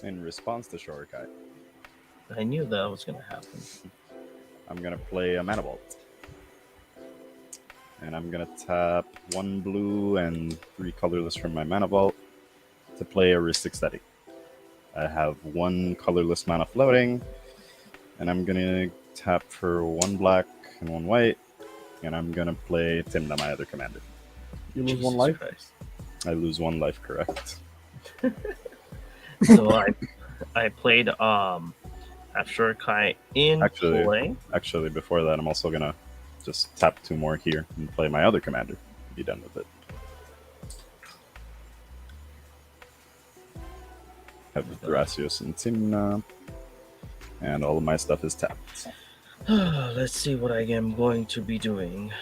Speaker 3: In response to Shorikai,
Speaker 1: I knew that was gonna happen.
Speaker 3: I'm gonna play a mana vault. And I'm gonna tap 1 blue and 3 colorless from my mana vault to play a Rhystic Study. I have 1 colorless mana floating, and I'm gonna tap for 1 black and 1 white, and I'm gonna play Timna, my other commander.
Speaker 2: You lose
Speaker 1: Jesus
Speaker 2: one life.
Speaker 1: Christ.
Speaker 3: I lose 1 life, correct?
Speaker 1: So I played have Shurikai in play.
Speaker 3: Actually, before that, I'm also gonna just tap 2 more here and play my other commander. Be done with it. Have the Thracios and Timna, and all of my stuff is tapped.
Speaker 1: Let's see what I am going to be doing.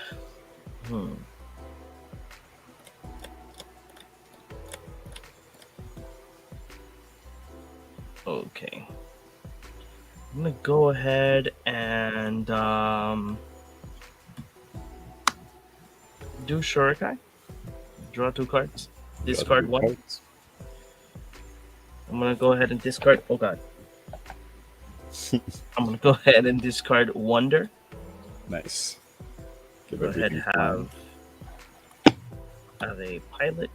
Speaker 1: Okay. I'm gonna go ahead and do Shurikai. Draw 2 cards. Discard 1.
Speaker 3: Cards.
Speaker 1: I'm gonna go ahead and discard. Oh god. I'm gonna go ahead and discard Wonder.
Speaker 3: Nice. Give
Speaker 1: Go ahead
Speaker 3: everything
Speaker 1: have
Speaker 3: flying.
Speaker 1: a pilot.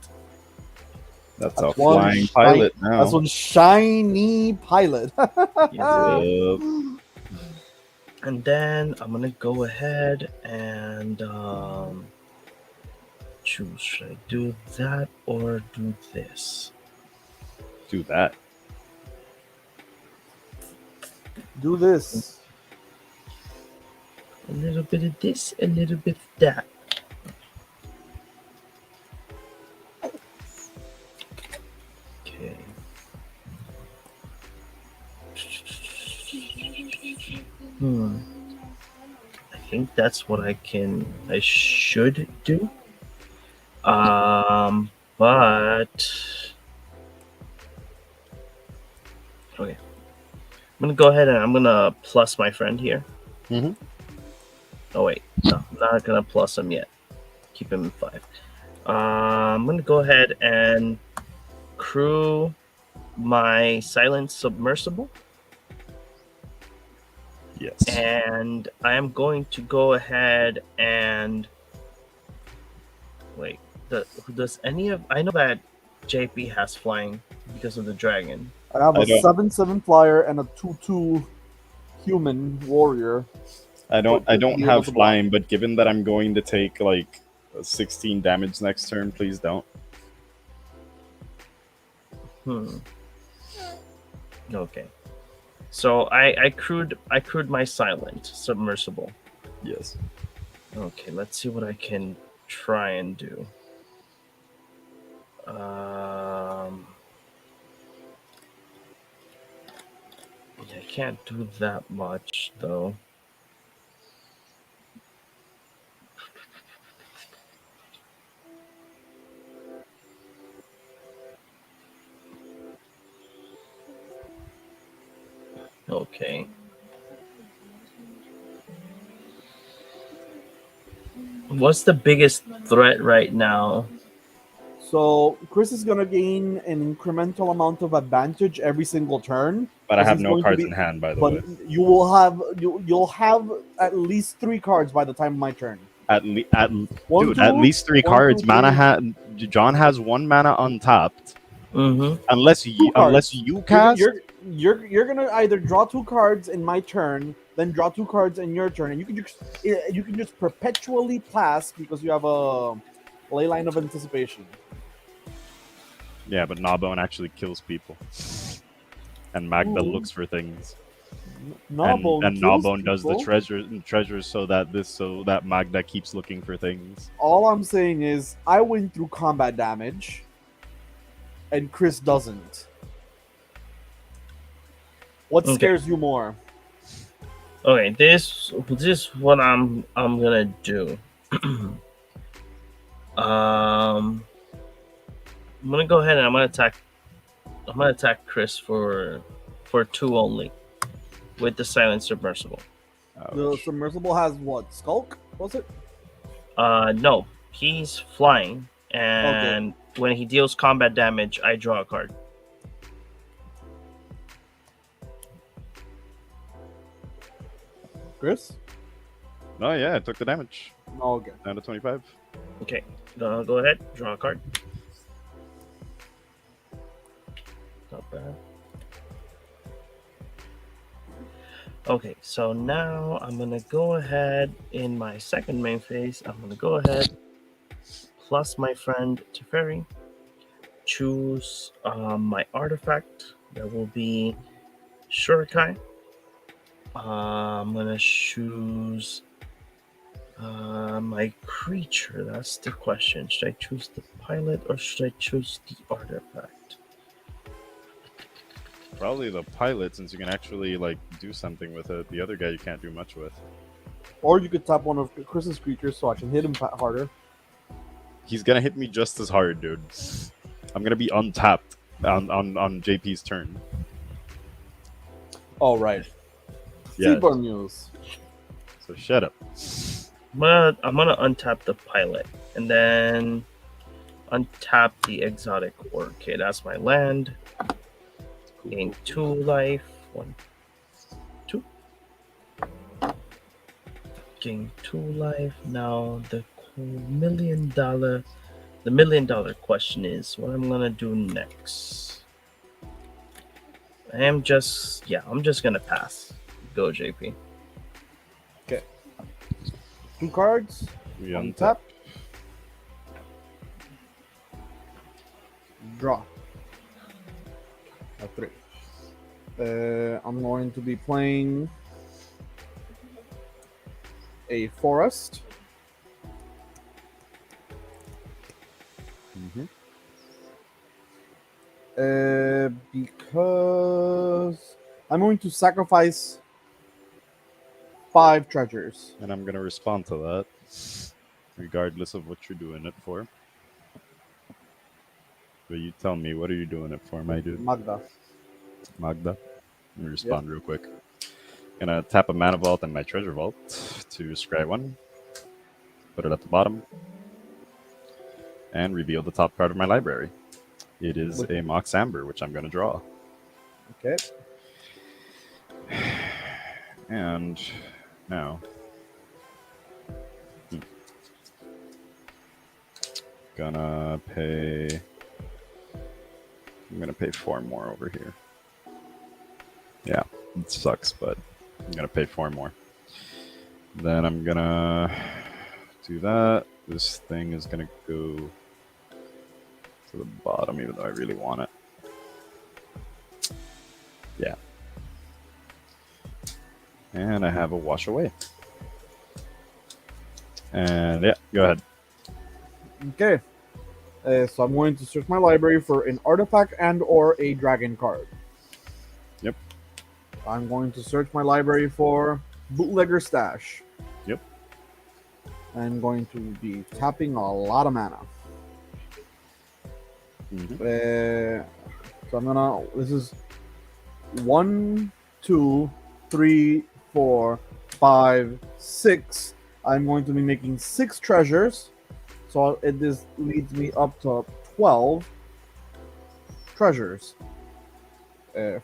Speaker 3: That's a
Speaker 2: That's one
Speaker 3: flying pilot now.
Speaker 2: That's one shiny pilot.
Speaker 3: Yep.
Speaker 1: And then I'm gonna go ahead and choose. Should I do that or do this?
Speaker 3: Do that.
Speaker 2: Do this.
Speaker 1: A little bit of this, a little bit of that. Okay. I think that's what I should do. But okay. I'm gonna go ahead and I'm gonna plus my friend here.
Speaker 3: Mhm.
Speaker 1: Oh wait, no, I'm not gonna plus him yet. Keep him in 5. I'm gonna go ahead and crew my silent submersible.
Speaker 3: Yes.
Speaker 1: And I am going to go ahead and wait. Does any of I know that JP has flying because of the dragon.
Speaker 2: I have
Speaker 3: I
Speaker 2: a
Speaker 3: don't.
Speaker 2: 7/7 flyer and a 2/2 human warrior.
Speaker 3: I
Speaker 2: For
Speaker 3: don't. I
Speaker 2: to
Speaker 3: don't
Speaker 2: be able
Speaker 3: have
Speaker 2: to block.
Speaker 3: flying, but given that I'm going to take like 16 damage next turn, please don't.
Speaker 1: Hmm. Okay. So I crewed my silent submersible.
Speaker 3: Yes.
Speaker 1: Okay, let's see what I can try and do. Yeah, I can't do that much though. Okay. What's the biggest threat right now?
Speaker 2: So Chris is gonna gain an incremental amount of advantage every single turn
Speaker 3: But I
Speaker 2: because
Speaker 3: have
Speaker 2: he's
Speaker 3: no
Speaker 2: going to
Speaker 3: cards
Speaker 2: be.
Speaker 3: in hand, by the
Speaker 2: But
Speaker 3: way.
Speaker 2: you'll have at least 3 cards by the time of my turn.
Speaker 3: At least, at
Speaker 2: One,
Speaker 3: dude, at
Speaker 2: two,
Speaker 3: least three
Speaker 2: one, two,
Speaker 3: cards. Mana
Speaker 2: three.
Speaker 3: John has one mana untapped.
Speaker 1: Mm-hmm.
Speaker 2: Two
Speaker 3: Unless
Speaker 2: cards.
Speaker 3: you
Speaker 2: You're
Speaker 3: cast.
Speaker 2: you're you're gonna either draw 2 cards in my turn, then draw 2 cards in your turn, and you can just perpetually pass because you have a ley line of anticipation.
Speaker 3: Yeah, but Gnawbone actually kills people, and Magda
Speaker 2: Ooh,
Speaker 3: looks for things,
Speaker 2: Gnawbone
Speaker 3: and
Speaker 2: kills
Speaker 3: Gnawbone does the
Speaker 2: people.
Speaker 3: treasures so that Magda keeps looking for things.
Speaker 2: All I'm saying is I went through combat damage, and Chris doesn't. What
Speaker 1: Okay.
Speaker 2: scares you more?
Speaker 1: Okay. This is what I'm gonna do. I'm gonna go ahead and I'm gonna attack. I'm gonna attack Chris for 2 only with the silent submersible.
Speaker 2: The
Speaker 3: Ouch.
Speaker 2: submersible has what? Skulk? Was it?
Speaker 1: No, he's flying,
Speaker 2: Okay,
Speaker 1: and when he deals combat damage, I draw a card.
Speaker 2: Chris.
Speaker 3: Oh yeah, I took the damage
Speaker 2: Okay.
Speaker 3: down to 25.
Speaker 1: Okay, go ahead, draw a card. Not bad. Okay, so now I'm gonna go ahead in my second main phase. I'm gonna go ahead plus my friend Teferi, choose my artifact. That will be Shurikai. I'm gonna choose my creature. That's the question. Should I choose the pilot or should I choose the artifact?
Speaker 3: Probably the pilot, since you can actually like do something with it. The other guy you can't do much with.
Speaker 2: Or you could tap one of Chris's creatures so I can hit him harder.
Speaker 3: He's gonna hit me just as hard, dude. I'm gonna be untapped on JP's turn.
Speaker 2: All right.
Speaker 3: Yeah.
Speaker 2: Seaborn News.
Speaker 3: So shut up.
Speaker 1: I'm gonna untap the pilot and then untap the exotic orc. Okay, that's my land. Gain 2 life. 1, 2. Gain 2 life. Now the million dollar question is what I'm gonna do next. I'm just gonna pass. Go JP.
Speaker 2: Okay. 2 cards.
Speaker 3: We
Speaker 2: Untap.
Speaker 3: untap.
Speaker 2: Draw. A 3. I'm going to be playing a forest.
Speaker 3: Mm-hmm.
Speaker 2: Because I'm going to sacrifice 5 treasures.
Speaker 3: And I'm gonna respond to that, regardless of what you're doing it for. But you tell me, what are you doing it for, my dude?
Speaker 2: Magda.
Speaker 3: Magda? Let me respond real quick. Gonna tap a mana vault and my treasure vault to scry 1. Put it at the bottom. And reveal the top card of my library. It is a Mox Amber, which I'm gonna draw.
Speaker 2: Okay.
Speaker 3: And now. gonna pay. I'm gonna pay 4 more over here. Yeah, it sucks, but I'm gonna pay 4 more. Then I'm gonna do that. This thing is gonna go to the bottom, even though I really want it. Yeah. And I have a wash away. And yeah, go ahead.
Speaker 2: Okay. So I'm going to search my library for an artifact and or a dragon card.
Speaker 3: Yep.
Speaker 2: I'm going to search my library for bootlegger stash.
Speaker 3: Yep.
Speaker 2: I'm going to be tapping a lot of mana. So I'm gonna. This is 1, 2, 3, 4, 5, 6. I'm going to be making 6 treasures. So this leads me up to 12 treasures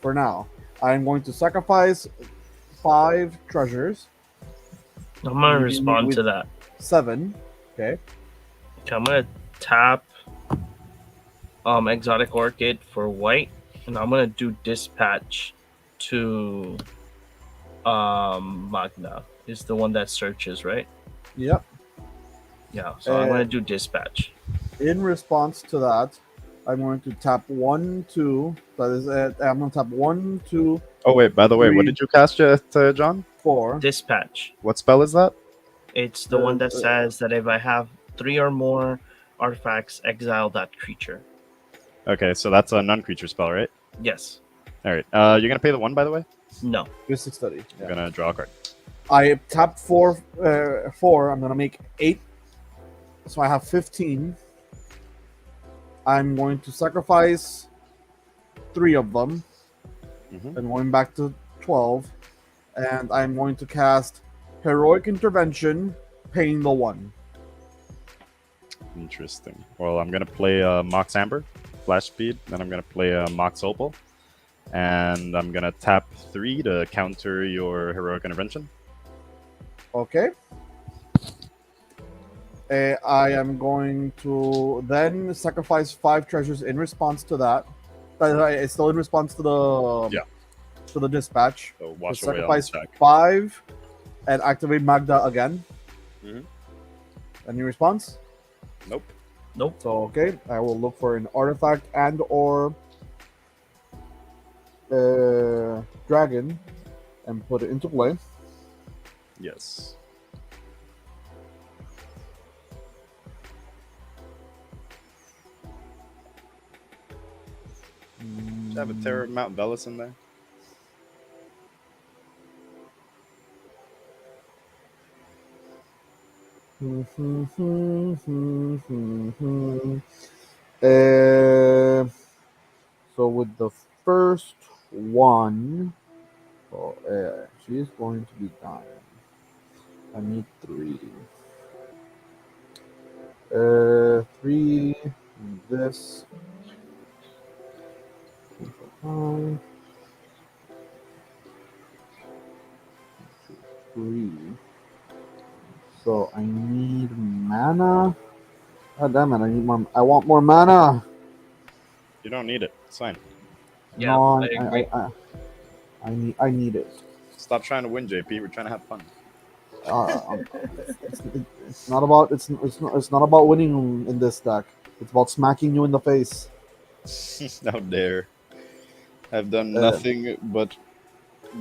Speaker 2: for now. I'm going to sacrifice 5 treasures.
Speaker 1: I'm gonna
Speaker 2: leaving me
Speaker 1: respond
Speaker 2: with
Speaker 1: to that.
Speaker 2: 7. Okay.
Speaker 1: Okay, I'm gonna tap Exotic Orchid for white, and I'm gonna do dispatch to Magna. Is the one that searches, right?
Speaker 2: Yep.
Speaker 1: Yeah, so I'm gonna do dispatch.
Speaker 2: In response to that, I'm going to tap 1, 2. That is it. I'm going to tap 1, 2,
Speaker 3: Oh wait, by the way, what
Speaker 2: 3,
Speaker 3: did you cast, John?
Speaker 2: 4.
Speaker 1: Dispatch.
Speaker 3: What spell is that?
Speaker 1: It's the one that says that if I have 3 or more artifacts, exile that creature.
Speaker 3: Okay, so that's a non-creature spell, right?
Speaker 1: Yes.
Speaker 3: All right. You're gonna pay the 1, by the way.
Speaker 1: No.
Speaker 2: Mystic Study.
Speaker 3: I'm gonna draw a card.
Speaker 2: I tap 4. 4. I'm going to make 8. So I have 15. I'm going to sacrifice 3 of them.
Speaker 3: Mhm.
Speaker 2: And going back to 12. And I'm going to cast Heroic Intervention, paying the 1.
Speaker 3: Interesting. Well, I'm gonna play Mox Amber, Flash Speed. Then I'm gonna play Mox Opal, and I'm gonna tap 3 to counter your Heroic Intervention.
Speaker 2: Okay. I am going to then sacrifice 5 treasures in response to that. It's still in response to the dispatch.
Speaker 3: So
Speaker 2: So
Speaker 3: wash away all the
Speaker 2: sacrifice
Speaker 3: stack.
Speaker 2: 5 and activate Magda again.
Speaker 3: Mhm.
Speaker 2: Any response?
Speaker 3: Nope.
Speaker 1: Nope.
Speaker 2: So okay, I will look for an artifact and or dragon and put it into play.
Speaker 3: Yes. Should I have a Terror of Mount Velis in there?
Speaker 2: So with the first one, she's going to be dying. I need 3. 3. This. 5. 3. So I need mana. God damn it! I need more. I want more mana.
Speaker 3: You don't need it. It's fine.
Speaker 1: Yeah,
Speaker 2: No,
Speaker 1: I agree.
Speaker 2: I need it.
Speaker 3: Stop trying to win, JP. We're trying to have fun.
Speaker 2: It's not about it's not about winning in this deck. It's about smacking you in the face.
Speaker 3: How dare! I've done nothing but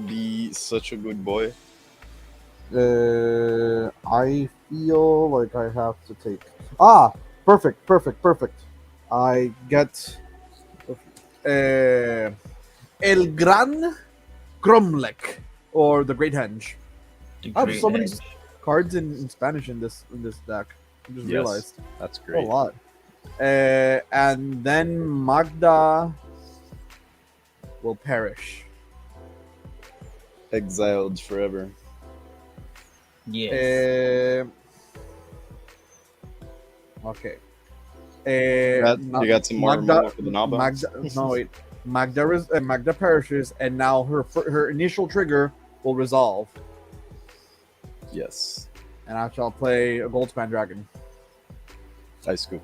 Speaker 3: be such a good boy.
Speaker 2: I feel like I have to take. Perfect. I get El Gran Cromlech, or the Great Henge. I have so many cards in Spanish in this deck. I just realized.
Speaker 3: That's
Speaker 2: A
Speaker 3: great.
Speaker 2: lot. And then Magda will perish.
Speaker 3: Exiled forever.
Speaker 1: Yes.
Speaker 2: Okay.
Speaker 3: You got some more
Speaker 2: Magda,
Speaker 3: for the Naba?
Speaker 2: Magda perishes, and now her initial trigger will resolve,
Speaker 3: Yes.
Speaker 2: and I shall play a Goldspan Dragon.
Speaker 3: I scoop.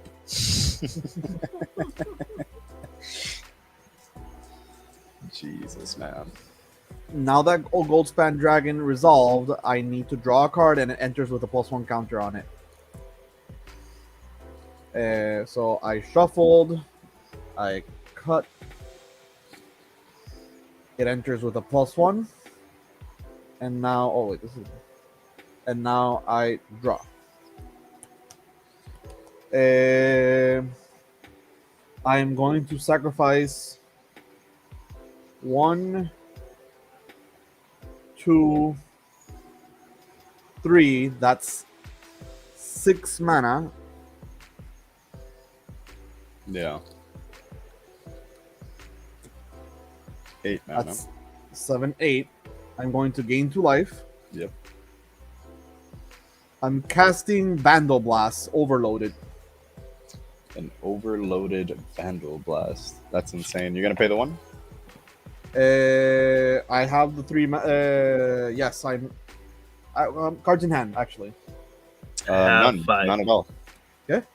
Speaker 3: Jesus, man.
Speaker 2: Now that Goldspan Dragon resolved, I need to draw a card and it enters with a +1 counter on it. So I shuffled, I cut, it enters with a +1, and now, oh wait, this is, and now I draw. I'm going to sacrifice 1, 2, 3. That's 6 mana.
Speaker 3: Yeah. 8 mana.
Speaker 2: That's 7, 8. I'm going to gain 2 life.
Speaker 3: Yep.
Speaker 2: I'm casting Vandal Blast overloaded.
Speaker 3: An overloaded Vandal Blast. That's insane. You're gonna pay the 1?
Speaker 2: I have the 3. Yes, cards in hand actually.
Speaker 3: None.
Speaker 1: 5.
Speaker 3: None at all.
Speaker 2: Okay.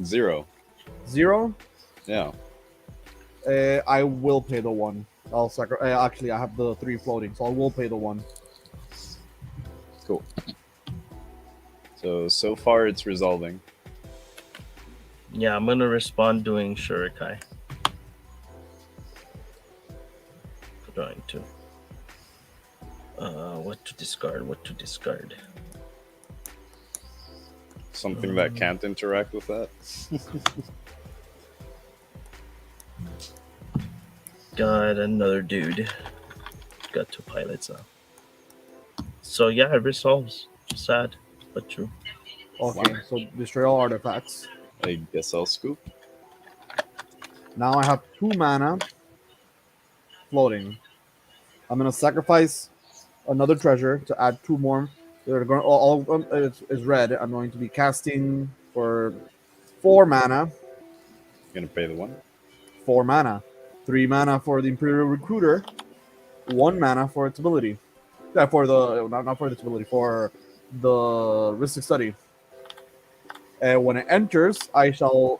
Speaker 3: 0.
Speaker 2: 0.
Speaker 3: Yeah.
Speaker 2: I will pay the 1. I'll actually, I have the 3 floating, so I will pay the 1.
Speaker 3: Cool. So far it's resolving.
Speaker 1: Yeah, I'm gonna respond doing Shurikai. Drawing 2. What to discard? What to discard?
Speaker 3: Something that can't interact with that.
Speaker 1: Got another dude. Got 2 pilots now. So yeah, it resolves. Sad, but true.
Speaker 2: Okay, so destroy all artifacts.
Speaker 3: I guess I'll scoop.
Speaker 2: Now I have 2 mana floating. I'm gonna sacrifice another treasure to add 2 more. They're going all of them is red. I'm going to be casting for 4 mana.
Speaker 3: You're gonna pay the 1?
Speaker 2: 4 mana. 3 mana for the Imperial Recruiter. 1 mana for its ability. Yeah, for the not for its ability, for the Ristic Study. And when it enters, I shall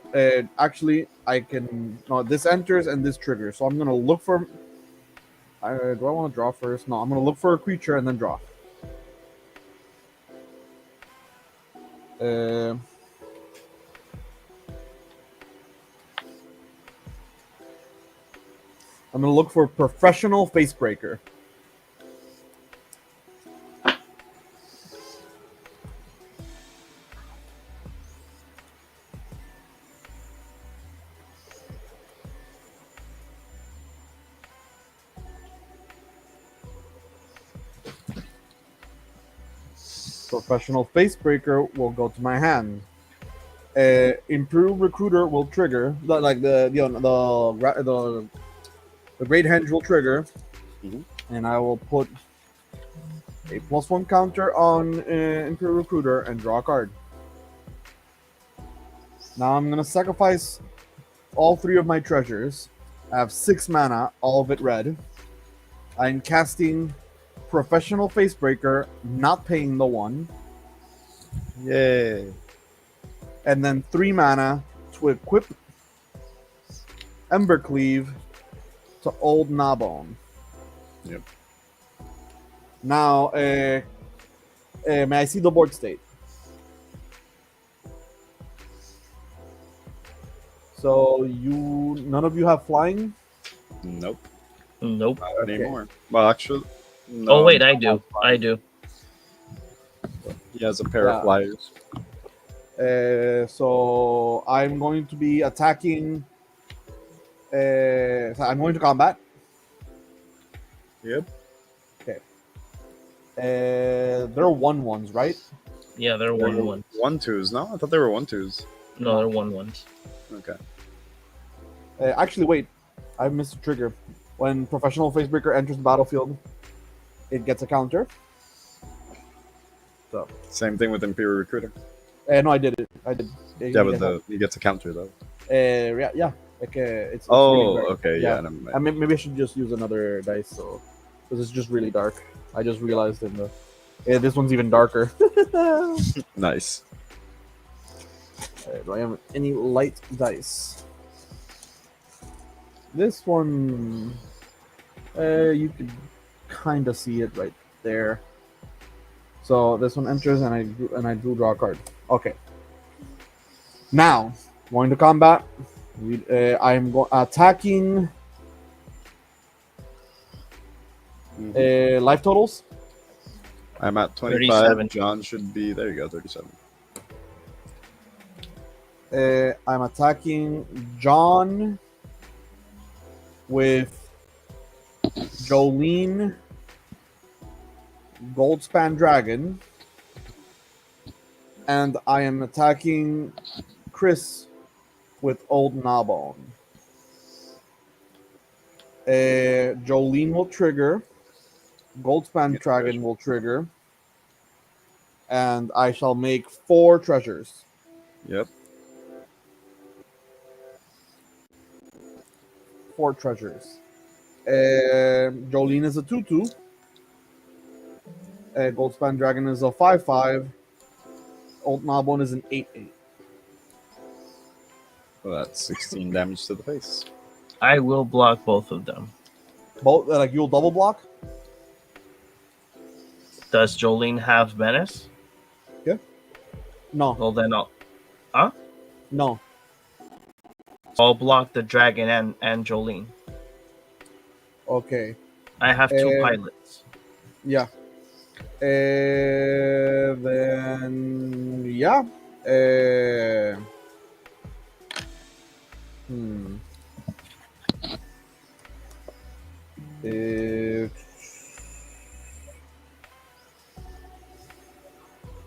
Speaker 2: actually I can no, this enters and this triggers. So I'm gonna look for. Do I want to draw first? No, I'm gonna look for a creature and then draw. I'm gonna look for Professional Facebreaker. Professional Facebreaker will go to my hand. Improved Recruiter will trigger, like the Great Henge will trigger, and I will put a +1 counter on Imperial Recruiter and draw a card. Now I'm gonna sacrifice all 3 of my treasures. I have 6 mana, all of it red. I'm casting Professional Facebreaker, not paying the 1.
Speaker 3: Yay.
Speaker 2: And then 3 mana to equip Embercleave to Old Gnawbone.
Speaker 3: Yep.
Speaker 2: Now, may I see the board state? So none of you have flying?
Speaker 3: Nope.
Speaker 1: Nope.
Speaker 3: Not
Speaker 2: Okay.
Speaker 3: anymore. Well, actually, no.
Speaker 1: Oh wait, I do. I do.
Speaker 3: He has a pair of flyers.
Speaker 2: So I'm going to be attacking. So I'm going to combat.
Speaker 3: Yep.
Speaker 2: Okay. They're 1/1s, right?
Speaker 1: Yeah, they're 1/1.
Speaker 3: 1/2s. No, I thought they were 1/2s.
Speaker 1: No, they're 1/1s.
Speaker 3: Okay.
Speaker 2: Actually, wait. I missed a trigger. When Professional Facebreaker enters the battlefield, it gets a counter. So.
Speaker 3: Same thing with Imperial Recruiter.
Speaker 2: No, I did it. I did.
Speaker 3: Yeah, but he gets a counter though.
Speaker 2: Yeah. Like it's
Speaker 3: Oh,
Speaker 2: really dark.
Speaker 3: okay, yeah.
Speaker 2: I mean, maybe I should just use another dice, so because it's just really dark. I just realized in the. This one's even darker.
Speaker 3: Nice.
Speaker 2: Do I have any light dice? This one, you can kind of see it right there. So this one enters, and I do draw a card. Okay. Now, going to combat. I'm attacking. Life totals.
Speaker 3: I'm at 25.
Speaker 1: 37.
Speaker 3: John should be there. You go, 37.
Speaker 2: I'm attacking John with Jolene, Goldspan Dragon, and I am attacking Chris with Old Gnawbone. Jolene will trigger, Goldspan Dragon will trigger, and I shall make 4 treasures.
Speaker 3: Yep.
Speaker 2: 4 treasures. Jolene is a 2/2. Goldspan Dragon is a 5/5. Old Gnawbone is an 8/8.
Speaker 3: Well, that's 16 damage to the face.
Speaker 1: I will block both of them.
Speaker 2: Both like you'll double block.
Speaker 1: Does Jolene have menace?
Speaker 2: No,
Speaker 1: Well, then
Speaker 2: no.
Speaker 1: I'll block the dragon and Jolene.
Speaker 2: Okay,
Speaker 1: I have 2
Speaker 2: Uh,
Speaker 1: pilots.
Speaker 2: yeah. Then yeah. Hmm.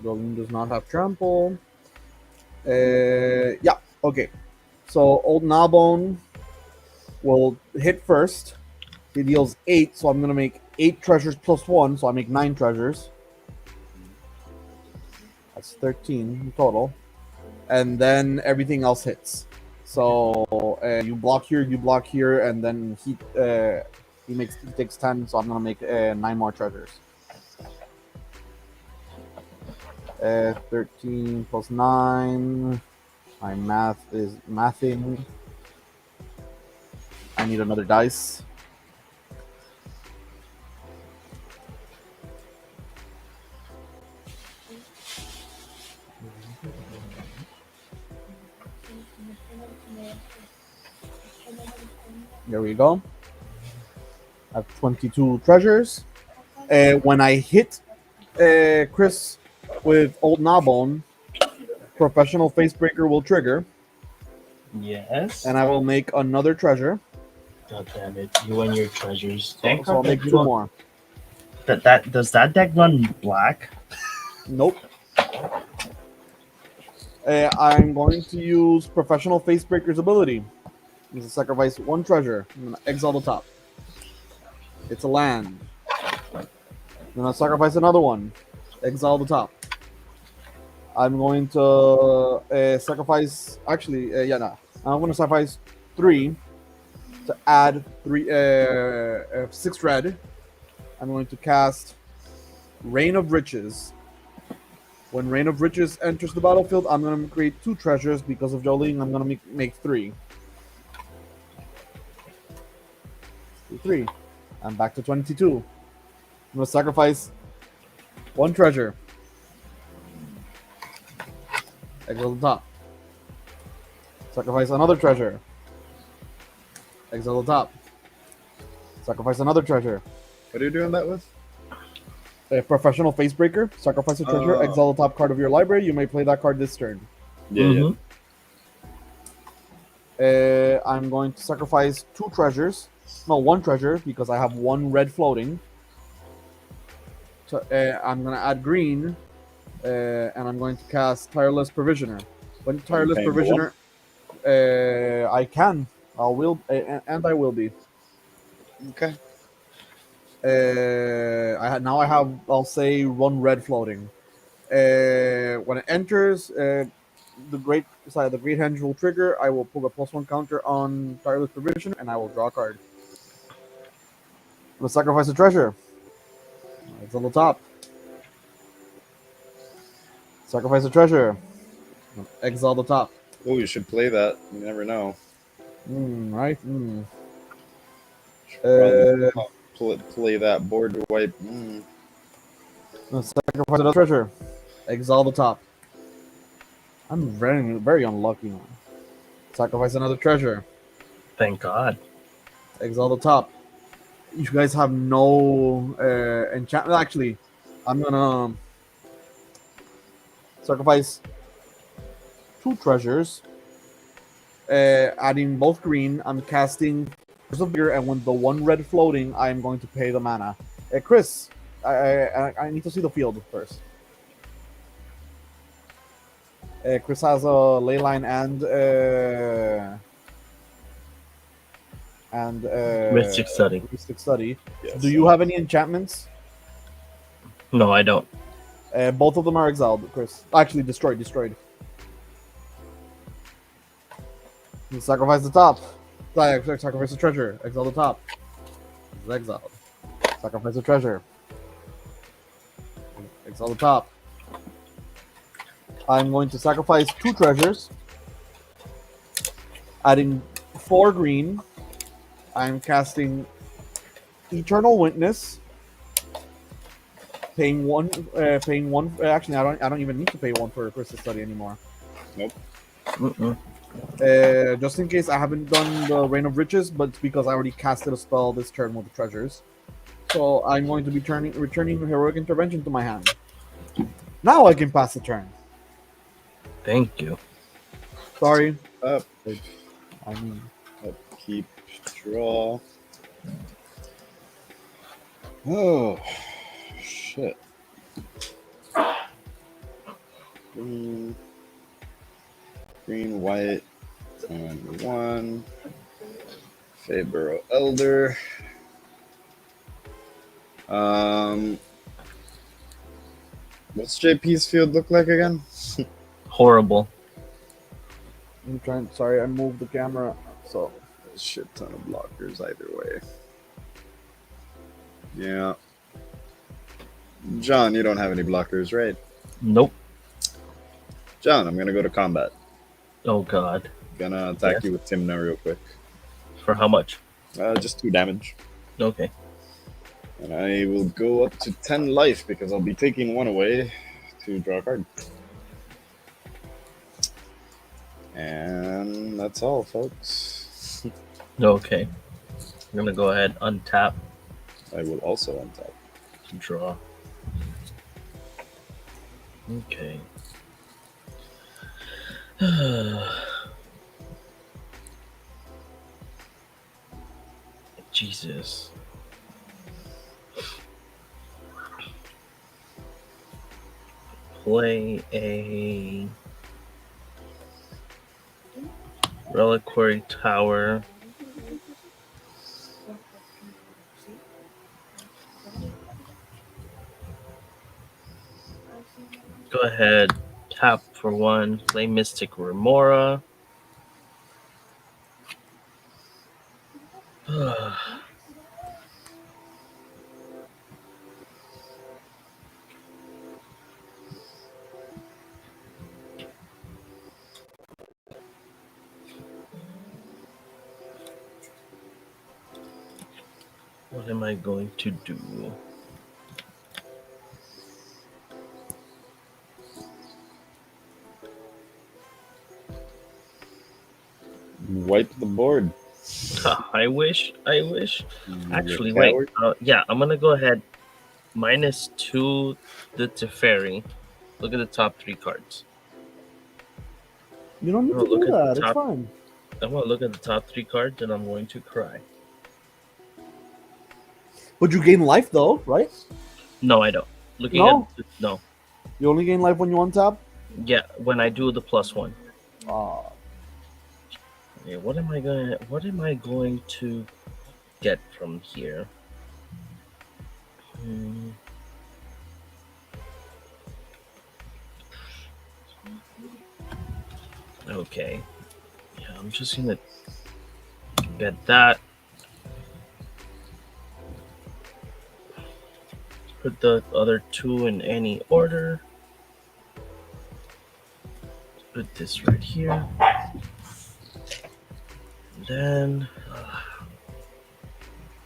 Speaker 2: Jolene does not have trample. Yeah. Okay. So Old Gnawbone will hit first. He deals 8, so I'm gonna make 8 treasures plus 1, so I make 9 treasures. That's 13 in total. And then everything else hits. So you block here, and then he takes 10, so I'm gonna make 9 more treasures. 13 plus 9. My math is mathing. I need another dice. There we go. I have 22 treasures. When I hit Chris with Old Gnawbone, Professional Facebreaker will trigger,
Speaker 1: Yes.
Speaker 2: and I will make another treasure.
Speaker 1: God damn it! You and your treasures.
Speaker 2: So I'll make 2 more.
Speaker 1: That does that deck run black?
Speaker 2: Nope. I'm going to use Professional Facebreaker's ability. I'm going to sacrifice 1 treasure. I'm going to exile the top. It's a land. I'm going to sacrifice another one. Exile the top. I'm going to sacrifice. Actually, no. I'm going to sacrifice 3 to add 6 red. I'm going to cast Reign of Riches. When Reign of Riches enters the battlefield, I'm going to create 2 treasures. Because of Jolene, I'm going to make 3. 3. I'm back to 22. I'm going to sacrifice 1 treasure. Exile the top. Sacrifice another treasure. Exile the top. Sacrifice another treasure.
Speaker 3: What are you doing that with?
Speaker 2: A Professional Facebreaker. Sacrifice a treasure. Exile the top card of your library. You may play that card this turn.
Speaker 3: Yeah,
Speaker 2: I'm going to sacrifice 2 treasures. No, 1 treasure because I have 1 red floating. So, I'm going to add green. And I'm going to cast Tireless Provisioner. When Tireless
Speaker 3: paying
Speaker 2: Provisioner, I can, I will, and I will be.
Speaker 3: Okay.
Speaker 2: I have, I'll say 1 red floating. When it enters, the Great Henge will trigger. I will pull a +1 counter on Tireless Provisioner, and I will draw a card. I'm gonna sacrifice a treasure. It's on the top. Sacrifice a treasure. Exile the top.
Speaker 3: Oh, you should play that. You never know.
Speaker 2: Right.
Speaker 3: Probably play that board wipe.
Speaker 2: Sacrifice another treasure. Exile the top. I'm very, very unlucky now. Sacrifice another treasure.
Speaker 1: Thank God.
Speaker 2: Exile the top. You guys have no enchantment. Actually, I'm gonna sacrifice 2 treasures. Adding both green. I'm casting Curse of Vigor, and when the one red floating, I am going to pay the mana. Chris, I need to see the field first. Chris has a Leyline and
Speaker 1: Mystic Study.
Speaker 2: Mystic Study.
Speaker 3: Yes.
Speaker 2: Do you have any enchantments?
Speaker 1: No, I don't.
Speaker 2: Both of them are exiled, Chris. Actually, destroyed. You sacrifice the top. Sacrifice the treasure. Exile the top. It's exiled. Sacrifice the treasure. Exile the top. I'm going to sacrifice 2 treasures. Adding 4 green. I'm casting Eternal Witness. Paying one. Actually, I don't even need to pay 1 for Crystal Study anymore.
Speaker 3: Nope.
Speaker 2: Just in case I haven't done the Reign of Riches, but it's because I already casted a spell this turn with the treasures. So I'm going to be returning Heroic Intervention to my hand. Now I can pass the turn.
Speaker 1: Thank you.
Speaker 2: Sorry.
Speaker 3: Up.
Speaker 2: I mean,
Speaker 3: Keep draw. Oh shit. Green, white, and 1. Fabro Elder. What's JP's field look like again?
Speaker 1: Horrible.
Speaker 2: I'm trying. Sorry, I moved the camera. So
Speaker 3: A shit ton of blockers either way. Yeah. John, you don't have any blockers, right?
Speaker 1: Nope.
Speaker 3: John, I'm gonna go to combat.
Speaker 1: Oh God.
Speaker 3: Gonna attack
Speaker 1: Yes.
Speaker 3: you with Timna real quick.
Speaker 1: For how much?
Speaker 3: Just 2 damage.
Speaker 1: Okay.
Speaker 3: And I will go up to 10 life because I'll be taking 1 away to draw a card. And that's all, folks.
Speaker 1: Okay. I'm gonna go ahead, untap,
Speaker 3: I will also untap.
Speaker 1: draw. Okay. Jesus. Play a Reliquary Tower. Go ahead, tap for 1, play Mystic Remora. What am I going to do?
Speaker 3: Wipe the board.
Speaker 1: I wish.
Speaker 3: You
Speaker 1: Actually, wait.
Speaker 3: coward.
Speaker 1: Yeah, I'm gonna go ahead. -2 the Teferi. Look at the top 3 cards.
Speaker 2: you don't need
Speaker 1: Oh,
Speaker 2: to
Speaker 1: look
Speaker 2: do
Speaker 1: at the
Speaker 2: that. It's
Speaker 1: top.
Speaker 2: fine.
Speaker 1: I'm gonna look at the top 3 cards and I'm going to cry.
Speaker 2: But you gain life though, right?
Speaker 1: No, I don't. Looking
Speaker 2: No?
Speaker 1: at no.
Speaker 2: You only gain life when you untap.
Speaker 1: Yeah, when I do the +1.
Speaker 2: Ah,
Speaker 1: Yeah, what am I going to get from here? Okay. Yeah, I'm just gonna get that. Put the other 2 in any order. Put this right here. Then,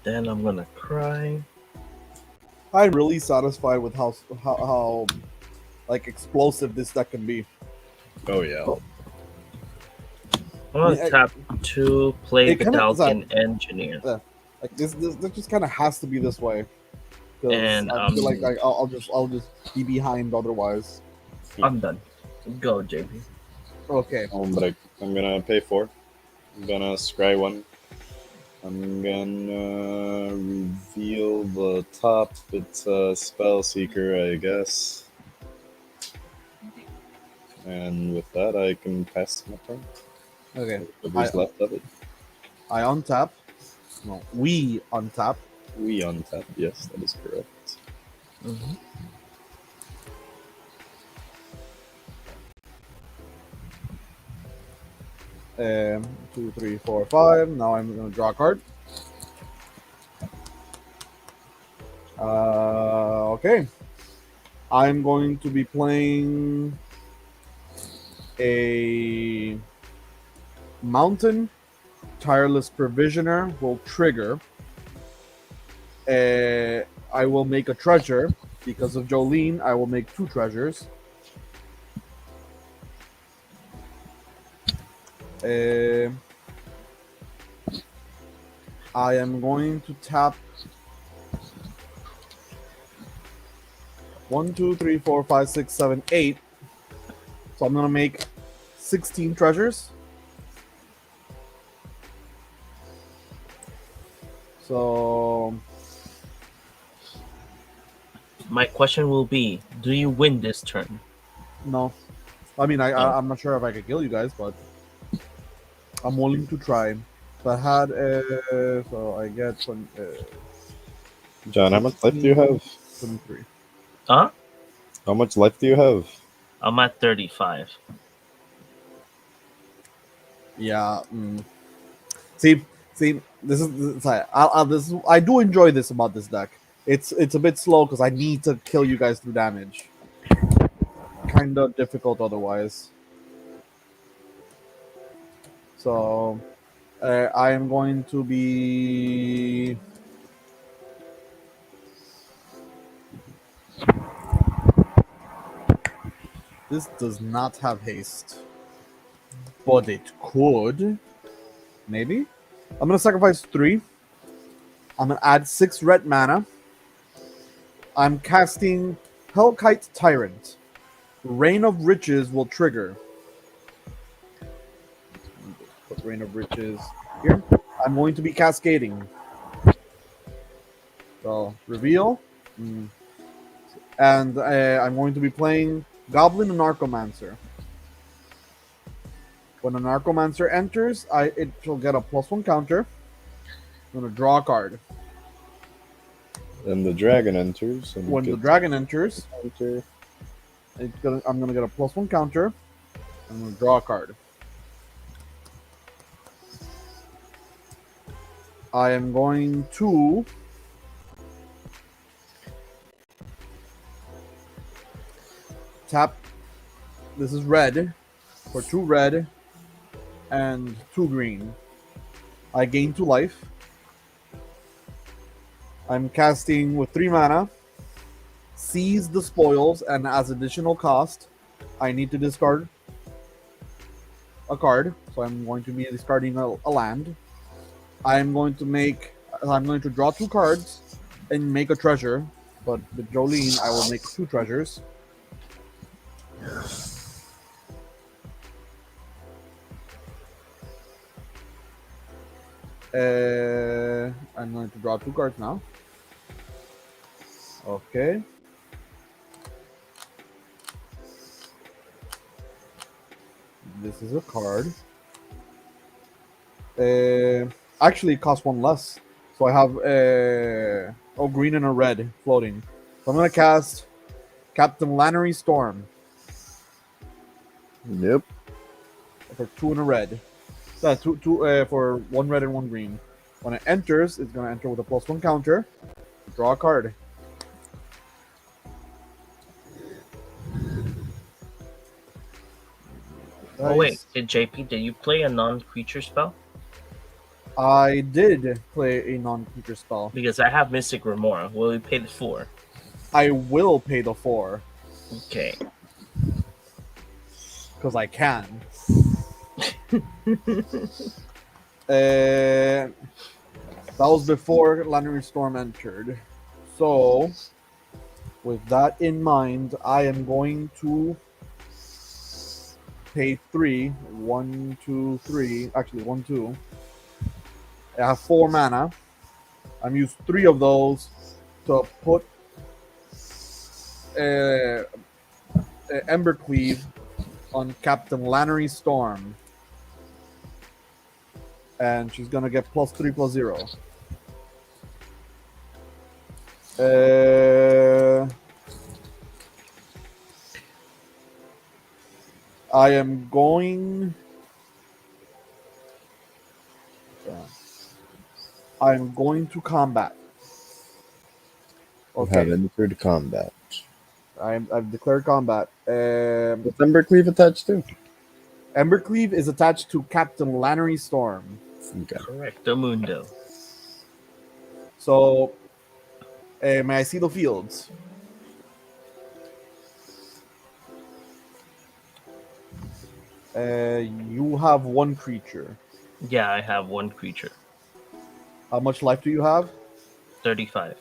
Speaker 1: then I'm gonna cry.
Speaker 2: I'm really satisfied with how like explosive this deck can be.
Speaker 3: Oh yeah.
Speaker 1: I'm
Speaker 2: I mean,
Speaker 1: gonna tap to play
Speaker 2: it kind of
Speaker 1: Vidalcan Engineer.
Speaker 2: like this just kind of has to be this way because
Speaker 1: And
Speaker 2: I feel like I'll just be behind otherwise.
Speaker 1: I'm done. Go, JP.
Speaker 2: Okay.
Speaker 3: But I'm gonna pay 4. I'm gonna scry 1. I'm gonna reveal the top. It's a spell seeker, I guess. And with that, I can pass my turn.
Speaker 2: Okay.
Speaker 3: Whatever's left of it.
Speaker 2: I untap. No, we untap.
Speaker 3: We untap. Yes, that is correct.
Speaker 1: Mm-hmm.
Speaker 2: Um, 2, 3, 4, 5. Now I'm gonna draw a card. Okay. I'm going to be playing a Mountain Tireless Provisioner will trigger. I will make a treasure. Because of Jolene, I will make 2 treasures. I am going to tap 1, 2, 3, 4, 5, 6, 7, 8. So I'm gonna make 16 treasures. So
Speaker 1: My question will be: do you win this turn?
Speaker 2: no, I mean
Speaker 1: Oh.
Speaker 2: I'm not sure if I could kill you guys, but I'm willing to try. So I had so I get 20,
Speaker 3: John, how much life do you have?
Speaker 2: 23.
Speaker 1: Huh?
Speaker 3: How much life do you have?
Speaker 1: I'm at 35.
Speaker 2: Yeah. See, this is I do enjoy this about this deck. It's a bit slow because I need to kill you guys through damage. Kind of difficult otherwise. So I am going to be. This does not have haste, but it could. Maybe. I'm gonna sacrifice 3. I'm gonna add 6 red mana. I'm casting Hellkite Tyrant. Reign of Riches will trigger. Put Reign of Riches here. I'm going to be cascading. So reveal. And I'm going to be playing Goblin and Narcomancer. When a Narcomancer enters, it will get a +1 counter. I'm going to draw a card.
Speaker 3: And the dragon enters. And
Speaker 2: When the dragon enters,
Speaker 3: enter.
Speaker 2: I'm going to get a +1 counter. I'm going to draw a card. I am going to tap. This is red for 2 red and 2 green. I gain 2 life. I'm casting with 3 mana. Seize the spoils, and as additional cost, I need to discard a card. So I'm going to be discarding a land. I'm going to draw 2 cards and make a treasure. But with Jolene, I will make 2 treasures. I'm going to draw 2 cards now. Okay. This is a card. Actually, it costs 1 less. So I have green and a red floating. So I'm gonna cast Captain Lannery Storm.
Speaker 3: Yep.
Speaker 2: For 2 and a red. Two for 1 red and 1 green. When it enters, it's gonna enter with a +1 counter. Draw a card.
Speaker 1: Oh wait,
Speaker 2: dice.
Speaker 1: did you play a non-creature spell?
Speaker 2: I did play a non-creature spell.
Speaker 1: Because I have Mystic Remora. Will we pay the 4?
Speaker 2: I will pay the 4
Speaker 1: Okay.
Speaker 2: because I can. That was before Lantern Storm entered. So, with that in mind, I am going to pay 3. 1, 2, 3. Actually, 1, 2. I have 4 mana. I'm used 3 of those to put Embercleave on Captain Lannery Storm. And she's gonna get +3 +0. I am going. I'm going to combat.
Speaker 4: You have entered combat.
Speaker 2: I've declared combat.
Speaker 4: With Embercleave attached too.
Speaker 2: Embercleave is attached to Captain Lannery Storm.
Speaker 4: Okay.
Speaker 1: Correcto mundo.
Speaker 2: So, may I see the fields? You have 1 creature.
Speaker 1: Yeah, I have 1 creature.
Speaker 2: How much life do you have?
Speaker 1: 35.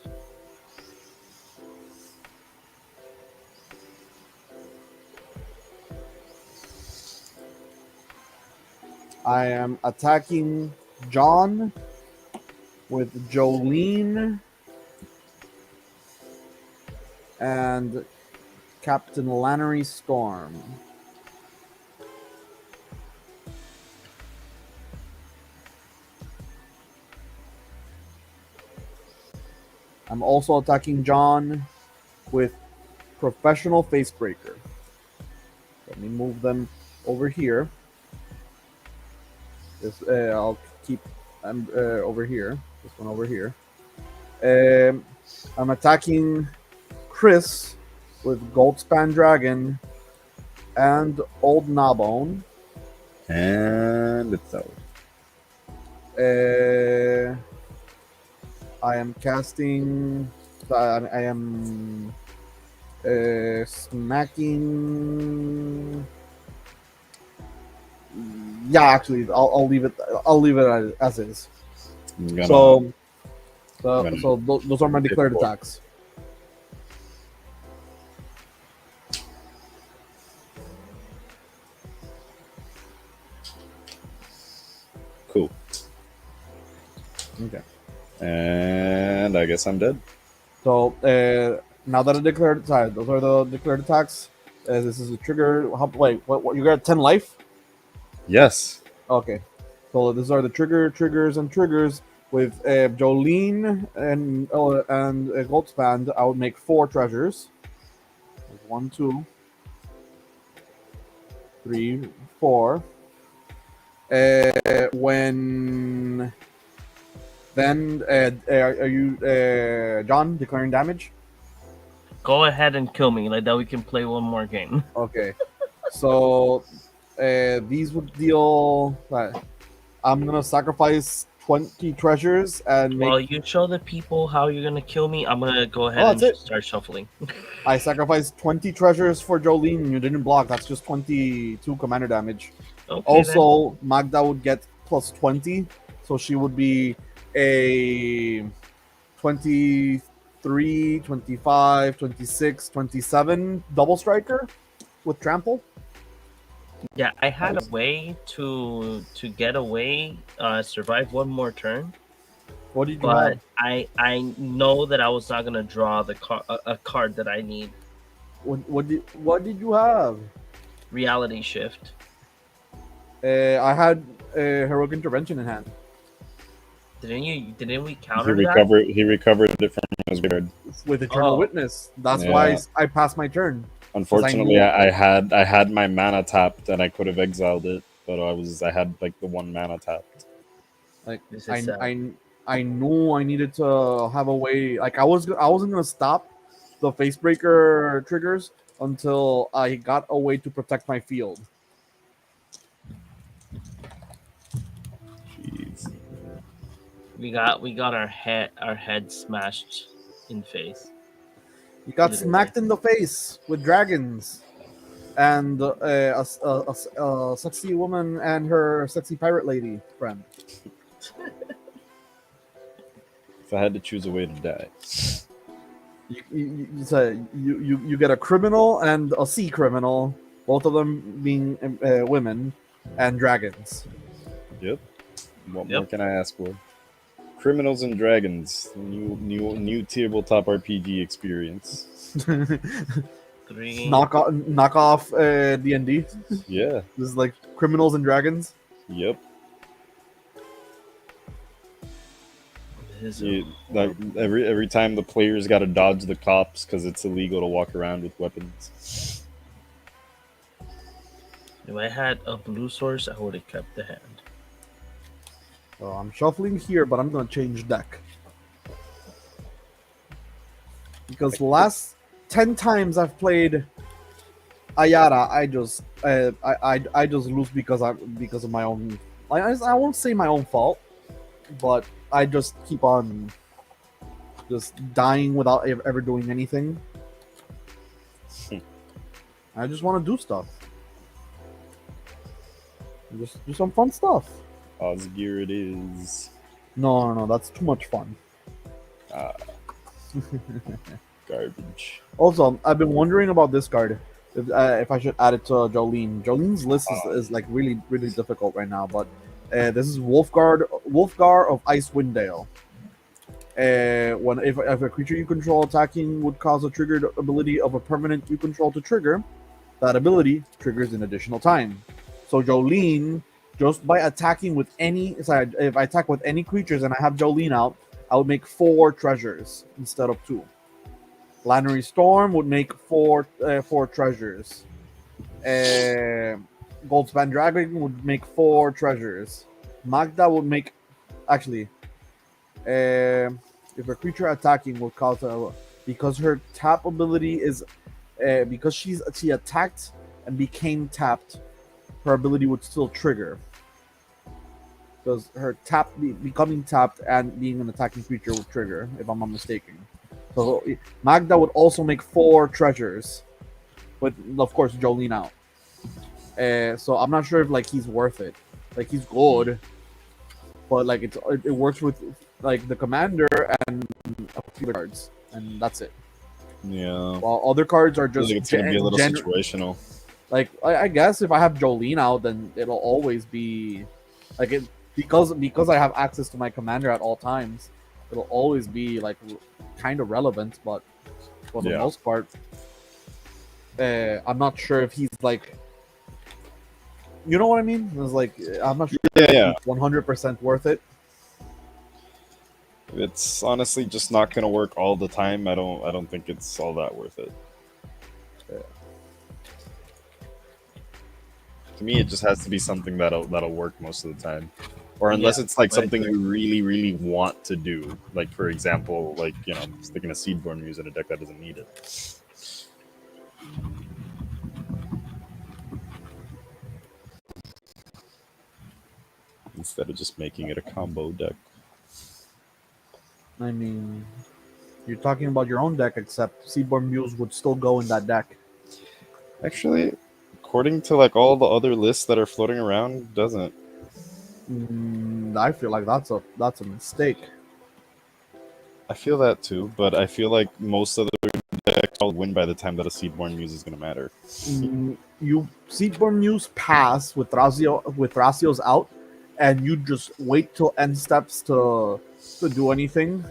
Speaker 2: I am attacking John with Jolene and Captain Lannery Storm. I'm also attacking John with Professional Facebreaker. Let me move them over here. I'll keep over here. This one over here. I'm attacking Chris with Goldspan Dragon and Old Gnawbone.
Speaker 4: And it's out.
Speaker 2: I am casting. I am smacking. Yeah, actually, I'll leave it. I'll leave it as is. So those are my declared attacks.
Speaker 4: Cool.
Speaker 2: Okay.
Speaker 4: And I guess I'm dead.
Speaker 2: So now that I declared attack, those are the declared attacks. This is a trigger. Wait, what? You got 10 life?
Speaker 4: Yes.
Speaker 2: Okay. So these are the triggers. With Jolene and Goldspan, I would make 4 treasures. 1, 2, 3, 4. When then are you John declaring damage?
Speaker 1: Go ahead and kill me, like that we can play one more game.
Speaker 2: Okay. So these would deal. I'm gonna sacrifice 20 treasures and make.
Speaker 1: While you show the people how you're gonna kill me, I'm gonna go ahead
Speaker 2: Oh,
Speaker 1: and
Speaker 2: that's it.
Speaker 1: start shuffling.
Speaker 2: I sacrificed 20 treasures for Jolene. You didn't block. That's just 22 commander damage.
Speaker 1: Okay,
Speaker 2: Also, Magda would get plus 20, so she would be a 23, 25, 26, 27 double striker with trample.
Speaker 1: yeah, I had a way to get away, survive one more turn,
Speaker 2: What did you
Speaker 1: but
Speaker 2: have?
Speaker 1: I know that I was not gonna draw a card that I need.
Speaker 2: What did you have?
Speaker 1: Reality shift.
Speaker 2: I had heroic intervention in hand
Speaker 1: Didn't we
Speaker 4: He
Speaker 1: counter that?
Speaker 4: recovered it from his graveyard.
Speaker 2: with eternal
Speaker 1: Oh.
Speaker 2: witness. That's
Speaker 4: Yeah.
Speaker 2: why I passed my turn.
Speaker 4: Unfortunately,
Speaker 2: knew-
Speaker 4: I had my mana tapped and I could have exiled it, but I had like the 1 mana tapped.
Speaker 2: Like
Speaker 1: This is
Speaker 2: I knew I needed to have a way. Like I wasn't gonna stop the Facebreaker triggers until I got a way to protect my field.
Speaker 1: We got our head smashed in face.
Speaker 2: You got
Speaker 1: Literally.
Speaker 2: smacked in the face with dragons and a sexy woman and her sexy pirate lady friend.
Speaker 4: If I had to choose a way to die,
Speaker 2: You get a criminal and a sea criminal, both of them being women and dragons.
Speaker 4: yep. What
Speaker 1: Yep.
Speaker 4: more can I ask for? Criminals and Dragons, new tabletop RPG experience.
Speaker 1: Three.
Speaker 2: knock off D&D.
Speaker 4: Yeah.
Speaker 2: This is like criminals and dragons.
Speaker 4: Yep.
Speaker 1: This is
Speaker 4: Like every time the players got to dodge the cops because it's illegal to walk around with weapons.
Speaker 1: If I had a blue source, I would have kept the hand.
Speaker 2: So I'm shuffling here, but I'm gonna change deck because the last 10 times I've played Ayara, I just lose because of my own. I won't say my own fault, but I just keep on just dying without ever doing anything. I just want to do stuff. Just do some fun stuff.
Speaker 4: Osgear it is.
Speaker 2: No, that's too much fun.
Speaker 4: Garbage.
Speaker 2: Also, I've been wondering about this card. If I should add it to Jolene. Jolene's list is like really, really difficult right now. But this is Wolfgar of Icewind Dale. When if a creature you control attacking would cause a triggered ability of a permanent you control to trigger, that ability triggers an additional time. So Jolene, just by attacking with if I attack with any creatures and I have Jolene out, I would make 4 treasures instead of 2. Lannery Storm would make 4 treasures. Goldspan Dragon would make 4 treasures. Magda would make, actually, if a creature attacking will cause because her tap ability is because she attacked and became tapped, her ability would still trigger. Because her becoming tapped and being an attacking creature would trigger, if I'm not mistaken. So Magda would also make 4 treasures, but of course Jolene out. So I'm not sure if like he's worth it. Like he's good, but like it works with like the commander and a few cards, and that's it.
Speaker 4: Yeah.
Speaker 2: While other cards are
Speaker 4: I feel
Speaker 2: just
Speaker 4: like it's gonna be a little situational.
Speaker 2: Like I guess if I have Jolene out, then it'll always be like it because I have access to my commander at all times. It'll always be like kind of relevant, but for the most part, I'm not sure if he's like, you know what I mean? It's like I'm not sure if he's 100% worth it.
Speaker 4: It's honestly just not gonna work all the time. I don't think it's all that worth it. To me, it just has to be something that'll work most of the time, or unless it's like something you really, really want to do. Like for example, like sticking a Seedborn Muse in a deck that doesn't need it. Instead of just making it a combo deck.
Speaker 2: I mean, you're talking about your own deck, except Seedborn Muse would still go in that deck.
Speaker 4: Actually, according to like all the other lists that are floating around, it doesn't.
Speaker 2: I feel like that's a mistake.
Speaker 4: I feel that too, but I feel like most of the decks will win by the time that a Seedborn Muse is going to matter.
Speaker 2: You Seedborn Muse pass with Thracios out, and you just wait till end steps to do anything,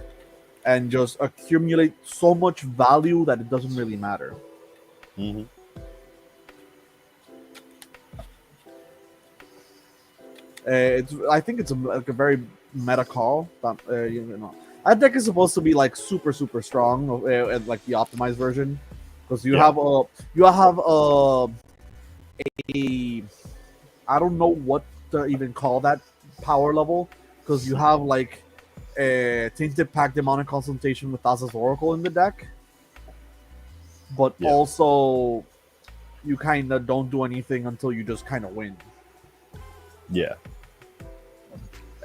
Speaker 2: and just accumulate so much value that it doesn't really matter.
Speaker 4: Mm-hmm.
Speaker 2: I think it's like a very meta call. That, that deck is supposed to be like super strong, like the optimized version, because you have a I don't know what to even call that power level, because you have like a Tainted Pact Demonic Consultation with Thassa's Oracle in the deck, but also you kind of don't do anything until you just kind of win.
Speaker 4: Yeah.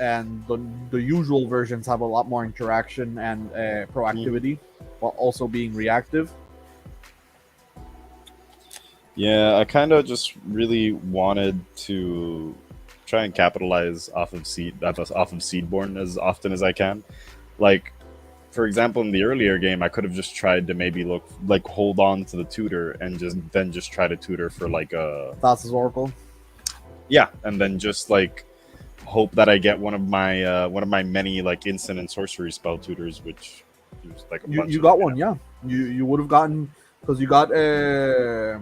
Speaker 2: and the usual versions have a lot more interaction and proactivity, while also being reactive.
Speaker 4: Yeah, I kind of just really wanted to try and capitalize off of Seedborn as often as I can. Like, for example, in the earlier game, I could have just tried to maybe hold on to the tutor and just try to tutor for like a
Speaker 2: Thassa's Oracle.
Speaker 4: yeah, and then just like hope that I get one of my many like instant and sorcery spell tutors, which there's like a bunch.
Speaker 2: You got one, yeah. You would have gotten, because you got a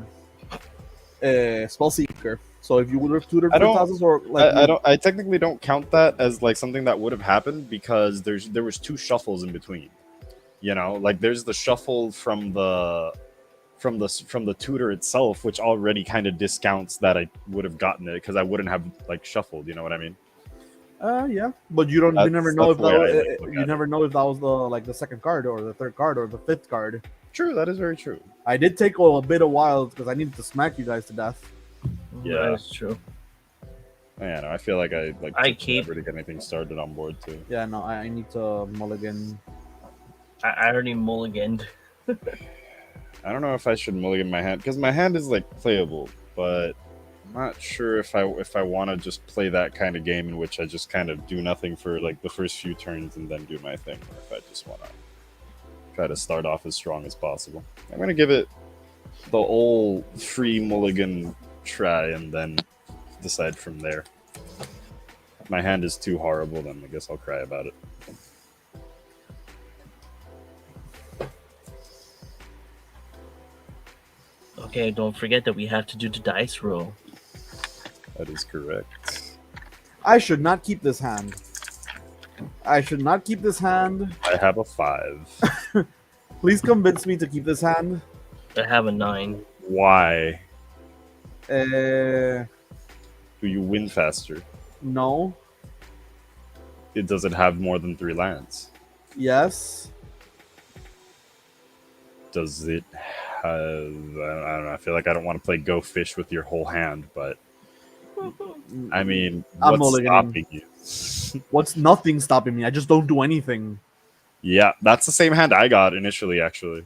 Speaker 2: spell seeker. So if you would have tutored
Speaker 4: I
Speaker 2: for
Speaker 4: don't-
Speaker 2: Thassa's Oracle,
Speaker 4: I technically don't count that as like something that would have happened because there was 2 shuffles in between. You know, like there's the shuffle from the tutor itself, which already kind of discounts that I would have gotten it because I wouldn't have like shuffled. You know what I mean?
Speaker 2: yeah, but you never know if
Speaker 4: that's the way I, like,
Speaker 2: that
Speaker 4: look
Speaker 2: you
Speaker 4: at
Speaker 2: never know if that was the second card or the third card or the fifth card.
Speaker 4: True, that is very true.
Speaker 2: I did take a bit of while because I needed to smack you guys to death.
Speaker 4: Yeah.
Speaker 1: That's true.
Speaker 4: Yeah, no, I feel like I took
Speaker 1: keep-
Speaker 4: forever to get anything started on board too.
Speaker 2: Yeah, no, I need to mulligan.
Speaker 1: I already mulliganed.
Speaker 4: I don't know if I should mulligan my hand because my hand is like playable, but I'm not sure if I want to just play that kind of game in which I just kind of do nothing for like the first few turns and then do my thing, or if I just want to try to start off as strong as possible. I'm gonna give it the old free mulligan try and then decide from there. If my hand is too horrible, then I guess I'll cry about it.
Speaker 1: Okay, don't forget that we have to do the dice roll.
Speaker 4: That is correct.
Speaker 2: I should not keep this hand. I should not keep this hand.
Speaker 4: I have a 5.
Speaker 2: Please convince me to keep this hand.
Speaker 1: I have a 9.
Speaker 4: Why?
Speaker 2: Uh,
Speaker 4: Do you win faster?
Speaker 2: no.
Speaker 4: It doesn't have more than 3 lands.
Speaker 2: Yes.
Speaker 4: Does it have? I don't know. I feel like I don't want to play Go Fish with your whole hand, but I mean,
Speaker 2: I'm
Speaker 4: what's
Speaker 2: mulliganing.
Speaker 4: stopping you?
Speaker 2: What's nothing stopping me? I just don't do anything.
Speaker 4: Yeah, that's the same hand I got initially. Actually,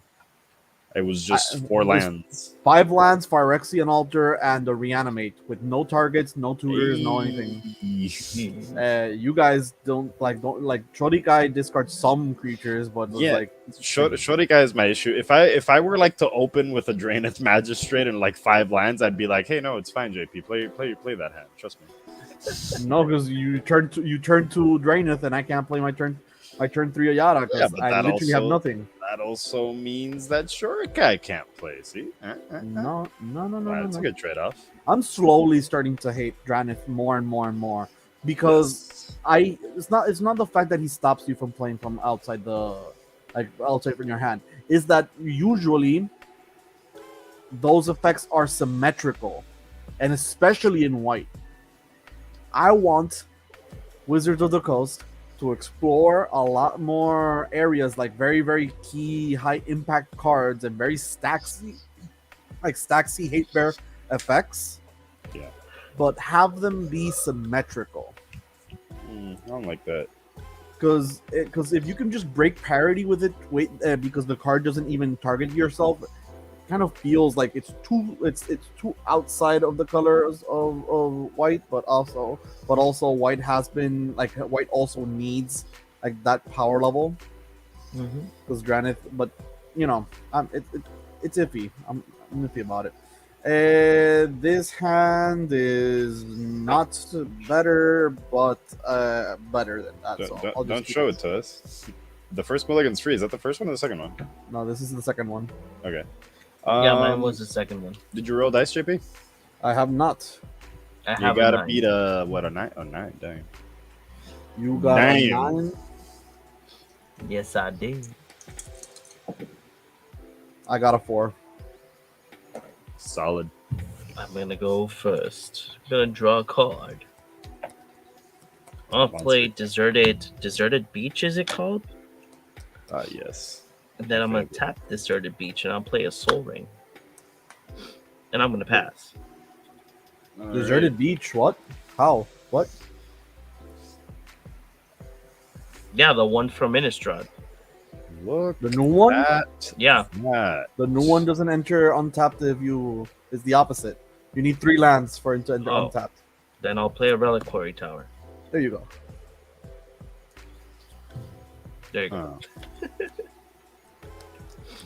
Speaker 4: it was just 4
Speaker 2: it was-
Speaker 4: lands.
Speaker 2: 5 lands, Phyrexian Altar, and a Reanimate with no targets, no tutors, no anything. You guys don't like Chodikai discards some creatures, but was
Speaker 4: Yeah.
Speaker 2: like
Speaker 4: Shorty guy is my issue. If I were like to open with a Draenith Magistrate and like 5 lands, I'd be like, hey, no, it's fine, JP. Play that hand. Trust me.
Speaker 2: no, because you turn to Draenith, and I can't play my turn 3 Ayara
Speaker 4: Yeah,
Speaker 2: because
Speaker 4: but
Speaker 2: I
Speaker 4: that
Speaker 2: literally have
Speaker 4: also-
Speaker 2: nothing.
Speaker 4: That also means that Shurikai can't play. See?
Speaker 2: No.
Speaker 4: That's a good trade-off.
Speaker 2: I'm slowly starting to hate Draenith more and more and more because it's not the fact that he stops you from playing from outside from your hand. Is that usually those effects are symmetrical, and especially in white. I want Wizards of the Coast to explore a lot more areas, like very, very key high impact cards and very Staxy hate bear effects.
Speaker 4: Yeah.
Speaker 2: But have them be symmetrical.
Speaker 4: I don't like that.
Speaker 2: Because if you can just break parity with it, because the card doesn't even target yourself, it kind of feels like it's too outside of the colors of white, but also white has been like white also needs like that power level because Draenith, but you know, it's iffy. I'm iffy about it. This hand is not better, but better than that. So I'll just
Speaker 4: Don't
Speaker 2: keep
Speaker 4: show it to us. The first mulligan's free. Is that the first one or the second one?
Speaker 2: No, this is the second one.
Speaker 4: Okay.
Speaker 1: Yeah, mine was the second one.
Speaker 4: Did you roll dice, JP?
Speaker 2: I have not.
Speaker 1: I
Speaker 4: You
Speaker 1: have
Speaker 4: gotta
Speaker 1: a 9.
Speaker 4: beat a 9? Oh, 9. Dang.
Speaker 2: You got a
Speaker 4: Damn.
Speaker 2: 9.
Speaker 1: Yes, I did.
Speaker 2: I got a 4.
Speaker 4: Solid.
Speaker 1: I'm gonna go first. I'm gonna draw a card. I'll play Deserted Beach. Is it called?
Speaker 4: Yes.
Speaker 1: And then I'm gonna tap Deserted Beach, and I'll play a Soul Ring. And I'm gonna pass.
Speaker 2: Deserted Beach. What? How? What?
Speaker 1: Yeah, the one from Innistrad.
Speaker 3: Look
Speaker 2: The new one?
Speaker 3: at
Speaker 1: Yeah.
Speaker 3: that.
Speaker 2: The new one doesn't enter untapped if you. It's the opposite. You need 3 lands for it to enter
Speaker 1: Oh.
Speaker 2: untapped.
Speaker 1: Then I'll play a Reliquary Tower.
Speaker 2: There you go.
Speaker 1: There you go.
Speaker 3: Huh.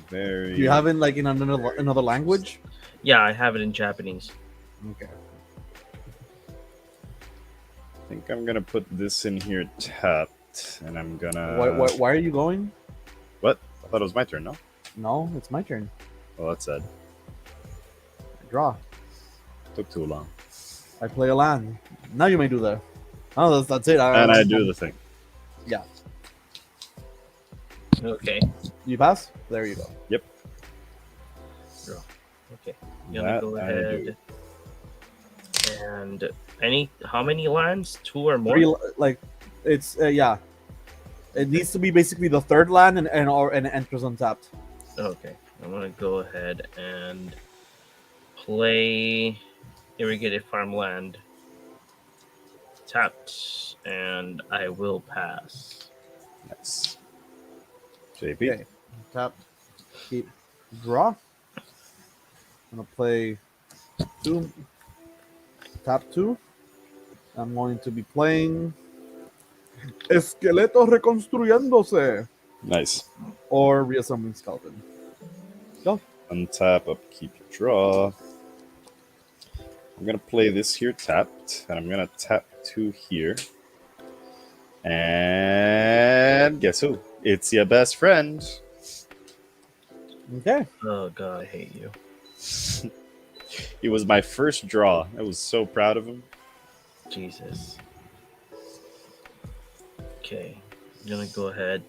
Speaker 3: Very.
Speaker 2: Do you have it like in another language?
Speaker 1: Yeah, I have it in Japanese.
Speaker 2: Okay.
Speaker 3: I think I'm gonna put this in here tapped, and I'm gonna.
Speaker 2: Why are you going?
Speaker 3: What? I thought it was my turn. No.
Speaker 2: No, it's my turn.
Speaker 3: Well, that's sad.
Speaker 2: Draw.
Speaker 3: Took too long.
Speaker 2: I play a land. Now you may do that. Oh, that's it.
Speaker 3: And I do the thing.
Speaker 2: Yeah.
Speaker 1: Okay.
Speaker 2: You pass? There you go.
Speaker 3: Yep.
Speaker 1: Draw. Okay. I'm gonna
Speaker 3: That
Speaker 1: go
Speaker 3: I do.
Speaker 1: ahead. And how many lands? 2 or more?
Speaker 2: 3, like, it's, yeah. It needs to be basically the 3rd land and it enters untapped.
Speaker 1: Okay. I'm gonna go ahead and play irrigated farmland tapped, and I will pass.
Speaker 3: Nice. JP.
Speaker 2: Okay. Tap. Keep. Draw. I'm gonna play 2. Tap 2. I'm going to be playing Esqueleto Reconstruyéndose
Speaker 3: Nice.
Speaker 2: or Reassembling Skeleton. Go.
Speaker 3: Untap, upkeep, draw. I'm gonna play this here tapped, and I'm gonna tap 2 here. And guess who? It's your best friend.
Speaker 2: Okay.
Speaker 1: Oh god, I hate you.
Speaker 3: He was my first draw. I was so proud of him.
Speaker 1: Jesus. Okay. I'm gonna go ahead.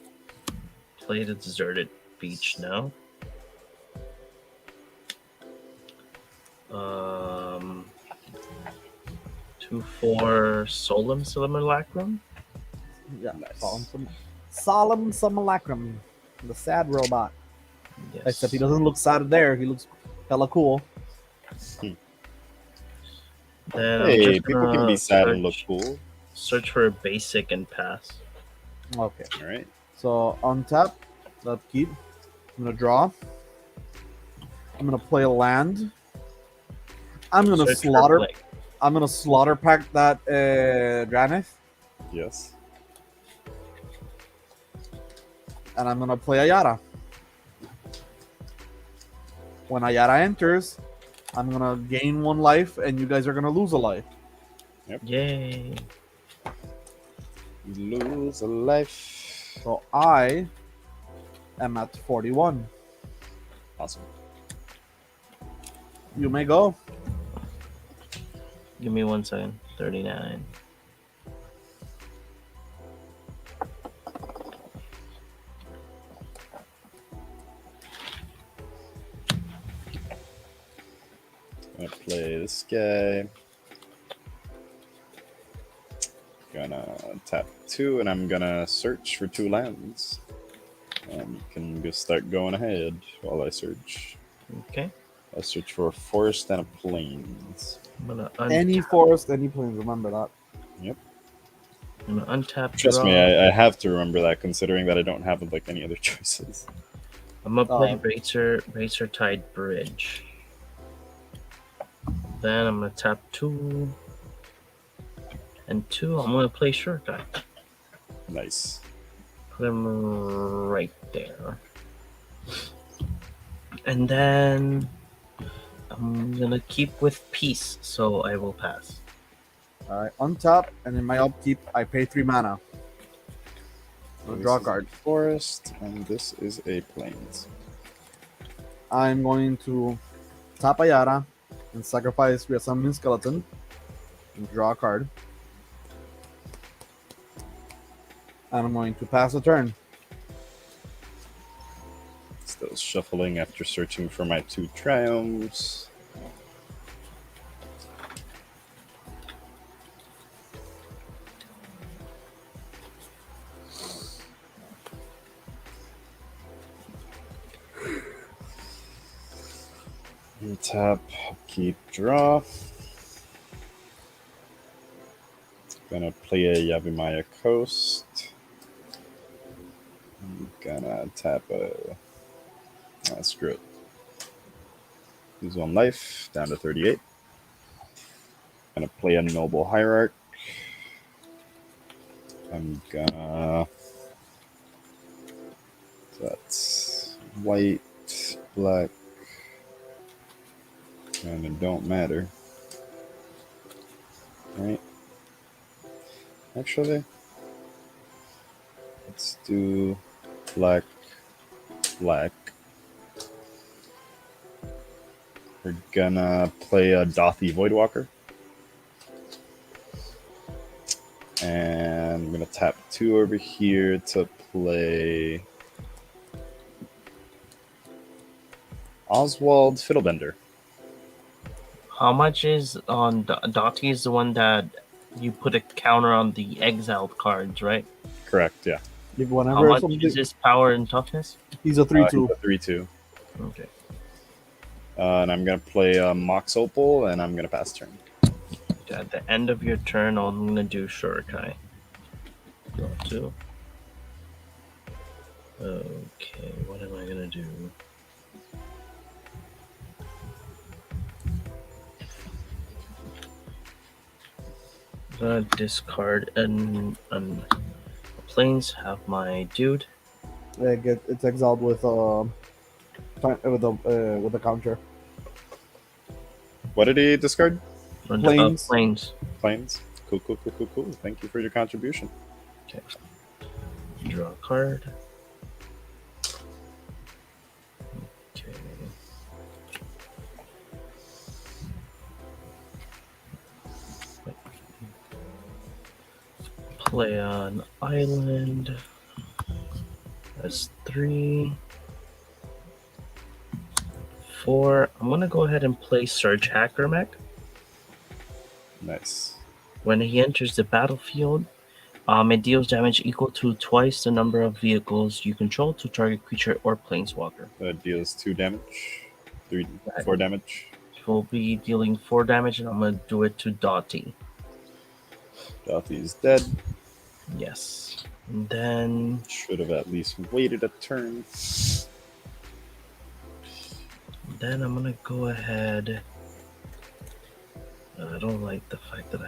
Speaker 1: Play the deserted beach now. 2/4 Solemn Simulacrum.
Speaker 2: Yeah.
Speaker 3: Nice.
Speaker 2: Solemn Simulacrum. The sad robot.
Speaker 1: Yes.
Speaker 2: Except he doesn't look sad there. He looks hella cool.
Speaker 1: Then I'm
Speaker 3: Hey,
Speaker 1: just
Speaker 3: people can
Speaker 1: gonna
Speaker 3: be sad and look cool.
Speaker 1: Search for a basic and pass.
Speaker 2: Okay.
Speaker 3: All right.
Speaker 2: So untap, upkeep. I'm gonna draw. I'm gonna play a land. I'm gonna
Speaker 1: Search for
Speaker 2: slaughter.
Speaker 1: Blake.
Speaker 2: I'm gonna slaughter pack that Dranith,
Speaker 3: Yes.
Speaker 2: and I'm gonna play Ayara. When Ayara enters, I'm gonna gain 1 life, and you guys are gonna lose a life.
Speaker 1: Yay.
Speaker 3: You lose a life.
Speaker 2: So I am at 41.
Speaker 3: Awesome.
Speaker 2: You may go.
Speaker 1: Give me 1 second. 39.
Speaker 3: Gonna play this guy. Gonna tap 2, and I'm gonna search for 2 lands. And you can just start going ahead while I search.
Speaker 1: Okay.
Speaker 3: I search for a forest and a plains.
Speaker 1: I'm gonna
Speaker 2: Any forest, any plains. Remember that.
Speaker 1: I'm gonna untap.
Speaker 3: Trust
Speaker 1: draw.
Speaker 3: me, I have to remember that, considering that I don't have like any other choices.
Speaker 1: I'm gonna play
Speaker 2: Oh.
Speaker 1: Racer Tide Bridge. Then I'm gonna tap 2 and 2. I'm gonna play Short Guy.
Speaker 3: Nice.
Speaker 1: Put him right there. And then I'm gonna keep with peace, so I will pass.
Speaker 2: All right, untap, and in my upkeep, I pay 3 mana.
Speaker 3: So
Speaker 2: Draw a
Speaker 3: this is
Speaker 2: card.
Speaker 3: a forest, and this is a plains.
Speaker 2: I'm going to tap Ayara and sacrifice Reassembling Skeleton and draw a card. And I'm going to pass the turn.
Speaker 3: Still shuffling after searching for my 2 triumphs. Tap, keep, draw. Gonna play a Yavimaya Coast.
Speaker 4: gonna tap a. Screw it. Lose 1 life, down to 38. Gonna play a Noble Hierarch. I'm gonna. So that's white, black, and it don't matter. Right? Actually, let's do black, black. We're gonna play a Dothy Voidwalker. And I'm gonna tap 2 over here to play Oswald Fiddlebender.
Speaker 1: How much is on Dottie is the one that you put a counter on the exiled cards, right?
Speaker 4: Correct, yeah.
Speaker 2: If
Speaker 1: How
Speaker 2: whenever
Speaker 1: much
Speaker 2: something,
Speaker 1: is his power and toughness?
Speaker 2: he's a 3/2.
Speaker 4: 3/2.
Speaker 1: Okay.
Speaker 4: And I'm gonna play Mox Opal, and I'm gonna pass turn.
Speaker 1: At the end of your turn, I'm gonna do Shurikai. Draw 2. Okay, what am I gonna do? I'm gonna discard planes. Have my dude.
Speaker 2: It's exiled with a counter.
Speaker 4: What did he discard?
Speaker 2: Planes.
Speaker 1: Planes.
Speaker 4: Planes. Cool. Thank you for your contribution.
Speaker 1: Draw a card. Okay. Play on island. That's 3. 4. I'm gonna go ahead and play Surge Hacker Mech.
Speaker 4: Nice.
Speaker 1: When he enters the battlefield, it deals damage equal to twice the number of vehicles you control to target creature or planeswalker.
Speaker 4: That deals 2 damage. 3,
Speaker 1: Right.
Speaker 4: 4 damage.
Speaker 1: We'll be dealing 4 damage, and I'm gonna do it to Dottie.
Speaker 4: Dothy's dead.
Speaker 1: Yes. And then
Speaker 4: Should have at least waited a turn.
Speaker 1: I'm gonna go ahead. I don't like the fact that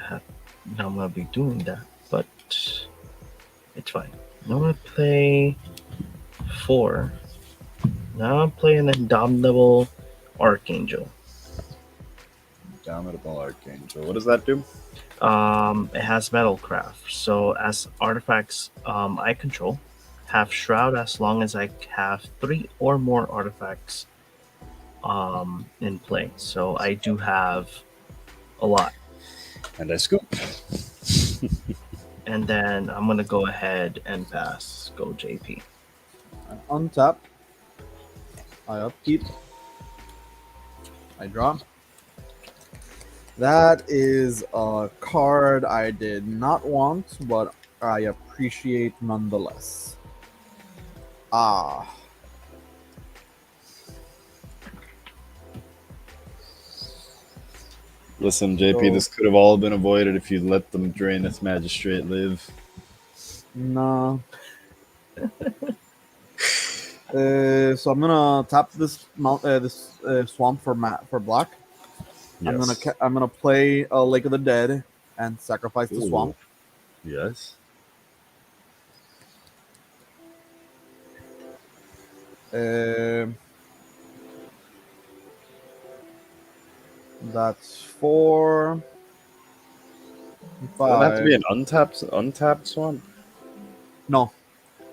Speaker 1: I'm gonna be doing that, but it's fine. I'm gonna play 4. Now I'm playing an Indomitable Archangel.
Speaker 4: Dominable Archangel. What does that do?
Speaker 1: It has Metalcraft, so as artifacts I control, have Shroud as long as I have 3 or more artifacts in play. So I do have a lot.
Speaker 4: And I scoop.
Speaker 1: And then I'm gonna go ahead and pass. Go JP.
Speaker 2: I untap. I upkeep. I draw. That is a card I did not want, but I appreciate nonetheless.
Speaker 4: Listen, JP, this could have all been avoided if you'd let them Draenith Magistrate live.
Speaker 2: No. So I'm gonna tap this swamp for black.
Speaker 4: Yes.
Speaker 2: I'm gonna play a Lake of the Dead and sacrifice the
Speaker 4: Ooh.
Speaker 2: swamp.
Speaker 4: Yes.
Speaker 2: That's 4,
Speaker 4: Does it have to
Speaker 2: 5.
Speaker 4: be an untapped swamp?
Speaker 2: No.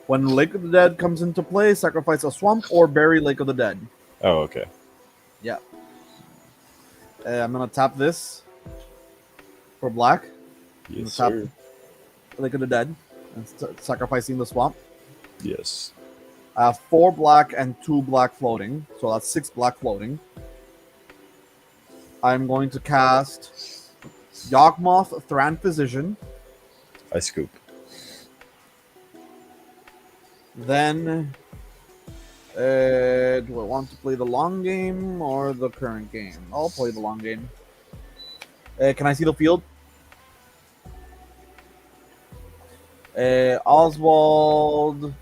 Speaker 2: When Lake of the Dead comes into play, sacrifice a swamp or bury Lake of the Dead.
Speaker 4: Oh, okay.
Speaker 2: Yeah. I'm gonna tap this for black.
Speaker 4: Yes,
Speaker 2: Tap
Speaker 4: sir.
Speaker 2: Lake of the Dead and sacrificing the swamp.
Speaker 4: Yes.
Speaker 2: I have 4 black and 2 black floating, so that's 6 black floating. I'm going to cast Yawgmoth Thran Physician.
Speaker 4: I scoop.
Speaker 2: Then, do I want to play the long game or the current game? I'll play the long game. Can I see the field? Oswald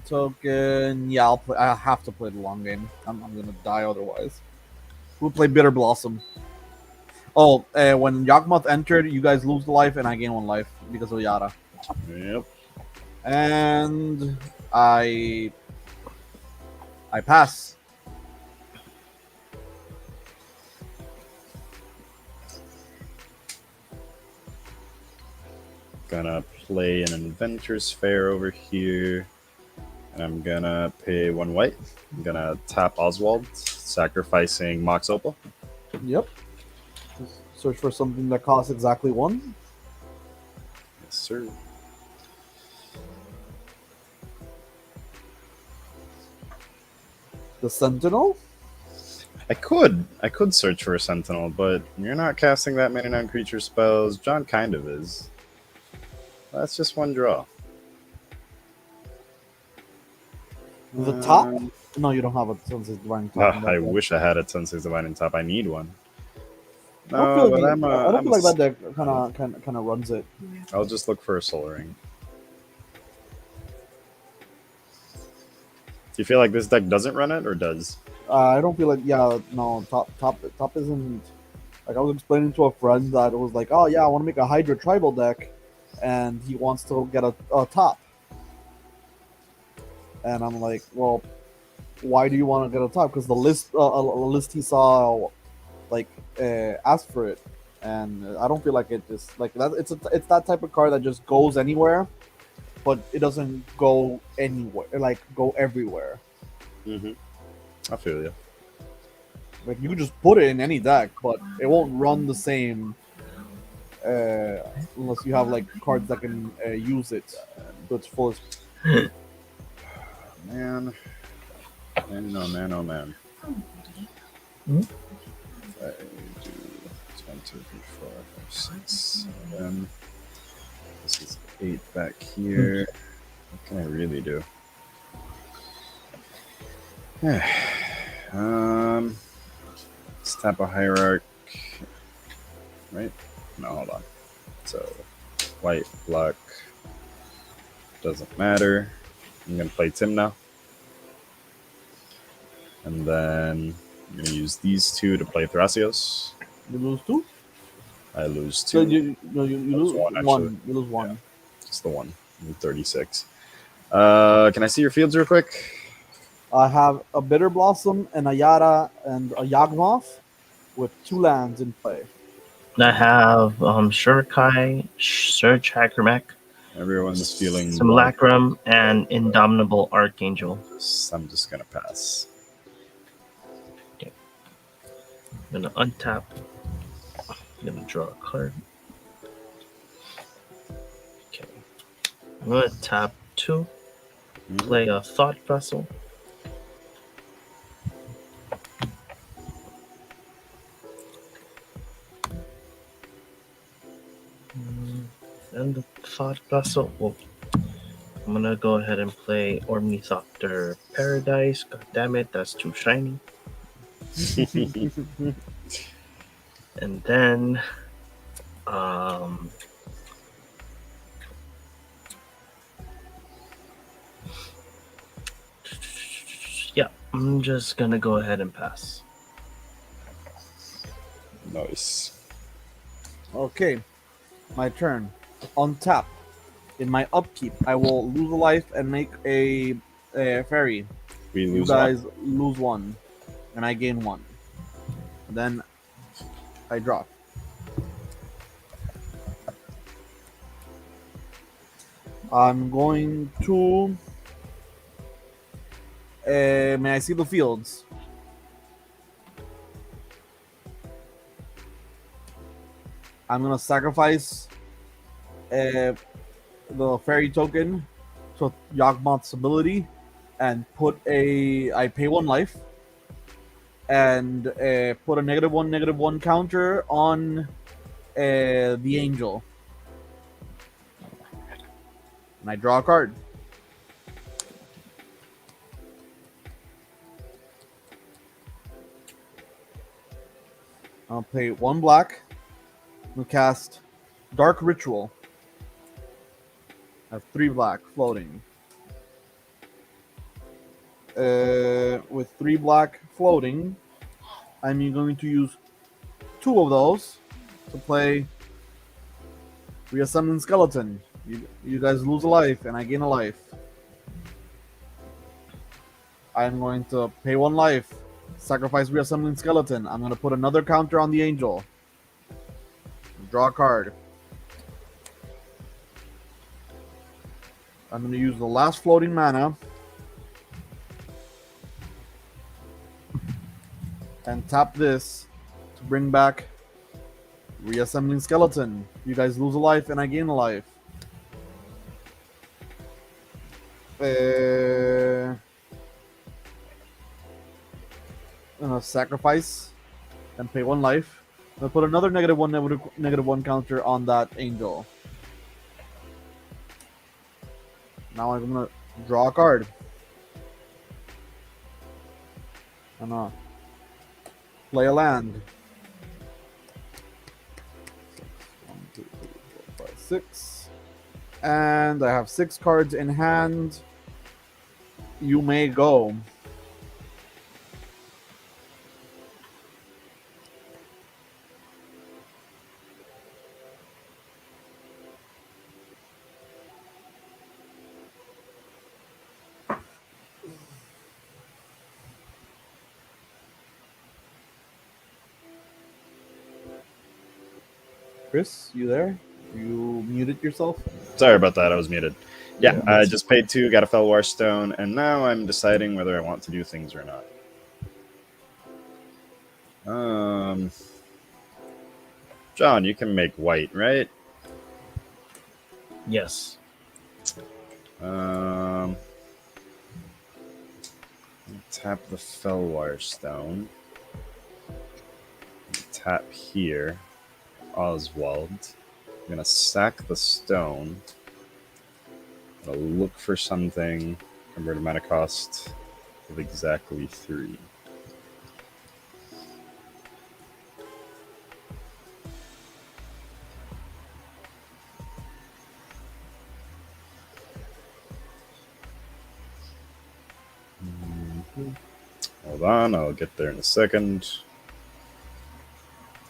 Speaker 2: Token. Yeah, I'll play. I have to play the long game. I'm gonna die otherwise. We'll play Bitter Blossom. Oh, when Yakmoth entered, you guys lose the life, and I gain 1 life because of Yara.
Speaker 3: Yep.
Speaker 2: And I pass.
Speaker 3: Gonna play an Inventor's Fair over here. And I'm gonna pay 1 white. I'm gonna tap Oswald, sacrificing Mox Opal.
Speaker 2: Yep. Just search for something that costs exactly 1.
Speaker 3: Yes, sir.
Speaker 2: The Sentinel.
Speaker 3: I could search for a Sentinel, but you're not casting that many non-creature spells. John kind of is. That's just 1 draw.
Speaker 2: The top. No, you don't have a Sunset Divine top.
Speaker 3: I wish I had a Sensei's Divine in top. I need one.
Speaker 2: I don't
Speaker 3: No,
Speaker 2: feel
Speaker 3: but
Speaker 2: like,
Speaker 3: I'm a,
Speaker 2: I don't
Speaker 3: I'm
Speaker 2: feel
Speaker 3: a
Speaker 2: like that deck kind of runs it.
Speaker 3: I'll just look for a Soul Ring. Do you feel like this deck doesn't run it, or does?
Speaker 2: I don't feel like top isn't like I was explaining to a friend that it was like, oh yeah, I want to make a Hydra tribal deck, and he wants to get a top, and I'm like, well, why do you want to get a top? Because the list he saw like asked for it, and I don't feel like it just like that. It's that type of card that just goes anywhere, but it doesn't go anywhere, like go everywhere.
Speaker 3: Mm-hmm. I feel you.
Speaker 2: Like you can just put it in any deck, but it won't run the same unless you have like cards that can use it to its fullest.
Speaker 3: Man. Man, oh man, oh man.
Speaker 1: Hmm?
Speaker 3: I do 1, 2, 3, 4, 5, 6, 7. This is 8 back here. What can I really do? Let's tap a Hierarch. Right? No, hold on. So, white, black. Doesn't matter. I'm going to play Timna. And then I'm going to use these 2 to play Thracios.
Speaker 2: You lose 2.
Speaker 3: I lose 2.
Speaker 2: So you lose
Speaker 3: one, actually.
Speaker 2: 1. You lose 1.
Speaker 3: Yeah. Just the 1. 36. Can I see your fields real quick?
Speaker 2: I have a Bitter Blossom and a Yara and a Yawgmoth with 2 lands in play.
Speaker 1: I have Shurkai, Surge Hacker
Speaker 3: Everyone's feeling
Speaker 1: Simulacrum, and Indomitable Archangel.
Speaker 3: I'm just gonna pass.
Speaker 1: I'm gonna untap. I'm gonna draw a card. Okay. I'm gonna tap 2. Play a Thought Vessel. And the Thought Vessel. Well, I'm gonna go ahead and play Ornithopter Paradise. God damn it, that's too shiny. And then, yeah, I'm just gonna go ahead and pass.
Speaker 3: Nice.
Speaker 2: Okay, my turn. On tap, in my upkeep, I will lose a life and make a fairy.
Speaker 3: We
Speaker 2: You
Speaker 3: lose
Speaker 2: guys lose 1, and I gain 1. Then I drop. I'm going to. May I see the fields? I'm gonna sacrifice the fairy token to Yawgmoth's ability and put I pay 1 life and put a -1/-1 counter on the angel. And I draw a card. I'll pay 1 black. We'll cast Dark Ritual. I have 3 black floating. With 3 black floating, I'm going to use 2 of those to play Reassembling Skeleton. You guys lose a life, and I gain a life. I'm going to pay 1 life, sacrifice Reassembling Skeleton. I'm going to put another counter on the Angel. Draw a card. I'm going to use the last floating mana and tap this to bring back Reassembling Skeleton. You guys lose a life and I gain a life. I'm gonna sacrifice and pay 1 life. I'm gonna put another -1 counter on that Angel. Now I'm gonna draw a card. I'm gonna play a land. 1, 2, 3, 4, 5, 6. And I have 6 cards in hand. You may go. Chris, you there? You muted yourself?
Speaker 3: Sorry about that. I was muted. Yeah,
Speaker 2: Yeah.
Speaker 3: I just paid 2, got a Felwar Stone, and now I'm deciding whether I want to do things or not. John, you can make white, right?
Speaker 1: Yes.
Speaker 3: Tap the Felwar Stone. Tap here. Oswald. I'm gonna sack the stone. I'll look for something. Converted mana cost of exactly 3. Hold on, I'll get there in a second.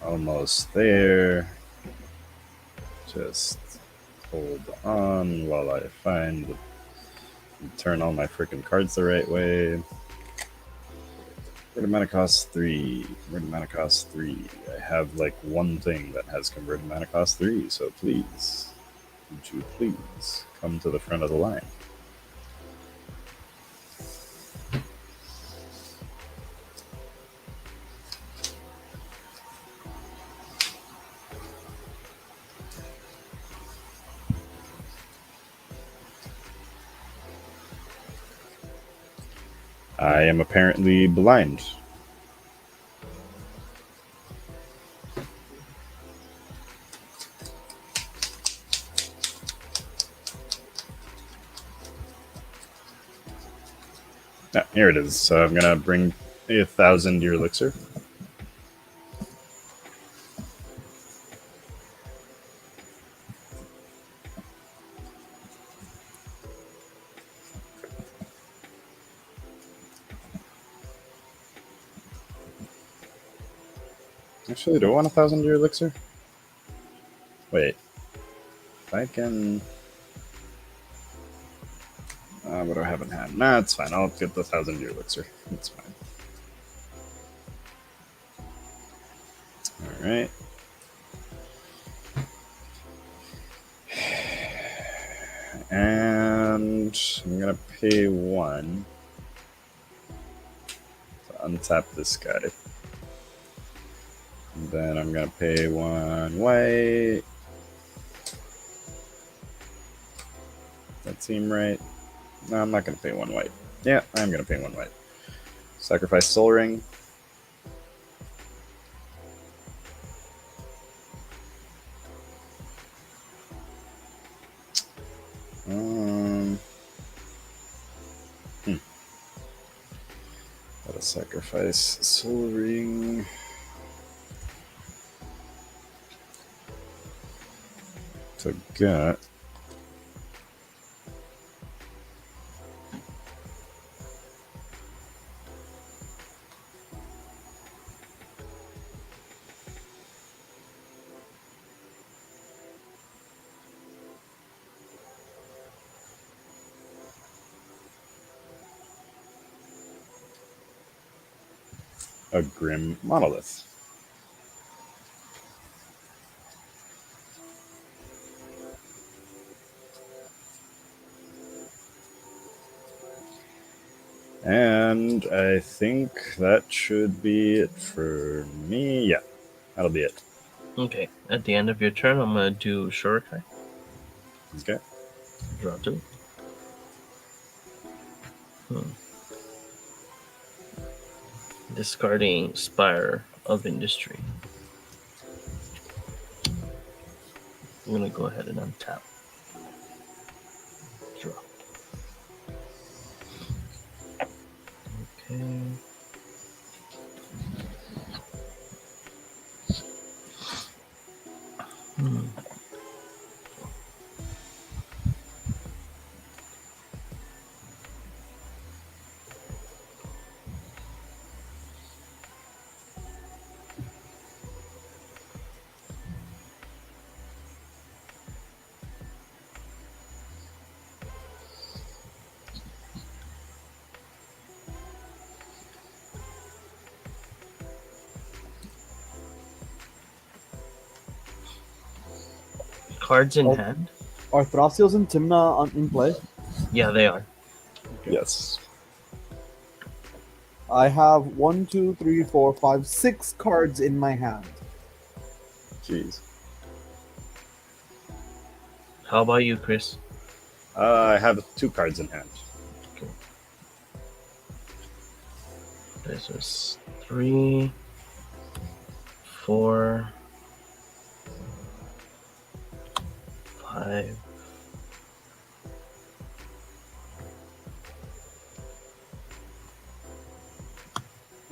Speaker 3: Almost there. Just hold on while I find and turn all my freaking cards the right way. Converted mana cost 3. Converted mana cost 3. I have like 1 thing that has converted mana cost 3, so please, would you please come to the front of the line? I am apparently blind. Ah, here it is. So I'm gonna bring 1,000 year elixir. Actually, do I want 1,000 year elixir? Wait. If I can. What do I have in hand? Nah, it's fine. I'll get the 1,000 year elixir. It's fine. Alright. And I'm gonna pay 1 to untap this guy. And then I'm gonna pay 1 white. That seem right? No, I'm not gonna pay 1 white. Yeah, I'm gonna pay 1 white. Sacrifice Soul Ring. Gotta sacrifice Soul Ring. To get.
Speaker 4: A Grim Monolith. And I think that should be it for me. Yeah, that'll be it.
Speaker 1: Okay, at the end of your turn, I'm gonna do Shurikai.
Speaker 4: Okay.
Speaker 1: Draw 2. Discarding Spire of Industry. I'm gonna go ahead and untap. Draw. Okay. Cards in
Speaker 2: Oh.
Speaker 1: hand?
Speaker 2: Are Thracios and Timna in play?
Speaker 1: Yeah, they are.
Speaker 4: Yes.
Speaker 2: I have 1, 2, 3, 4, 5, 6 cards in my hand.
Speaker 4: Jeez.
Speaker 1: How about you, Chris?
Speaker 4: I have 2 cards in hand.
Speaker 1: This is 3, 4, 5.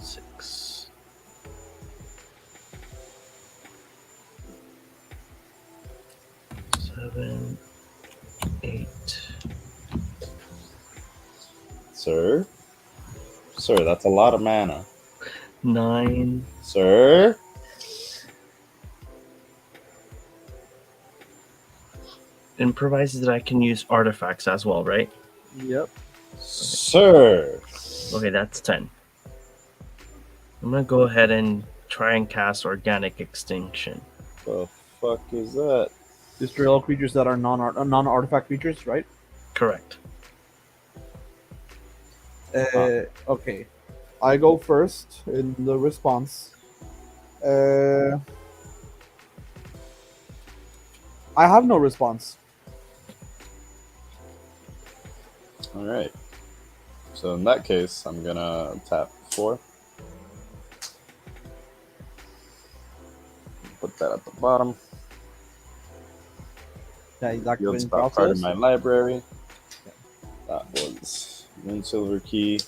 Speaker 1: 6. 7, 8.
Speaker 4: Sir? Sir, that's a lot of mana.
Speaker 1: 9.
Speaker 4: Sir?
Speaker 1: Improvises that I can use artifacts as well, right?
Speaker 2: Yep.
Speaker 4: Sir?
Speaker 1: Okay, that's 10. I'm gonna go ahead and try and cast Organic Extinction.
Speaker 4: The fuck is that?
Speaker 2: Destroy all creatures that are non-artifact creatures, right?
Speaker 1: Correct.
Speaker 2: Okay. I go first in the response. I have no response.
Speaker 4: Alright. So in that case, I'm gonna tap 4. Put that at the bottom.
Speaker 2: Yeah, exactly.
Speaker 4: Yield spell card in my library. That was Moon Silver Key.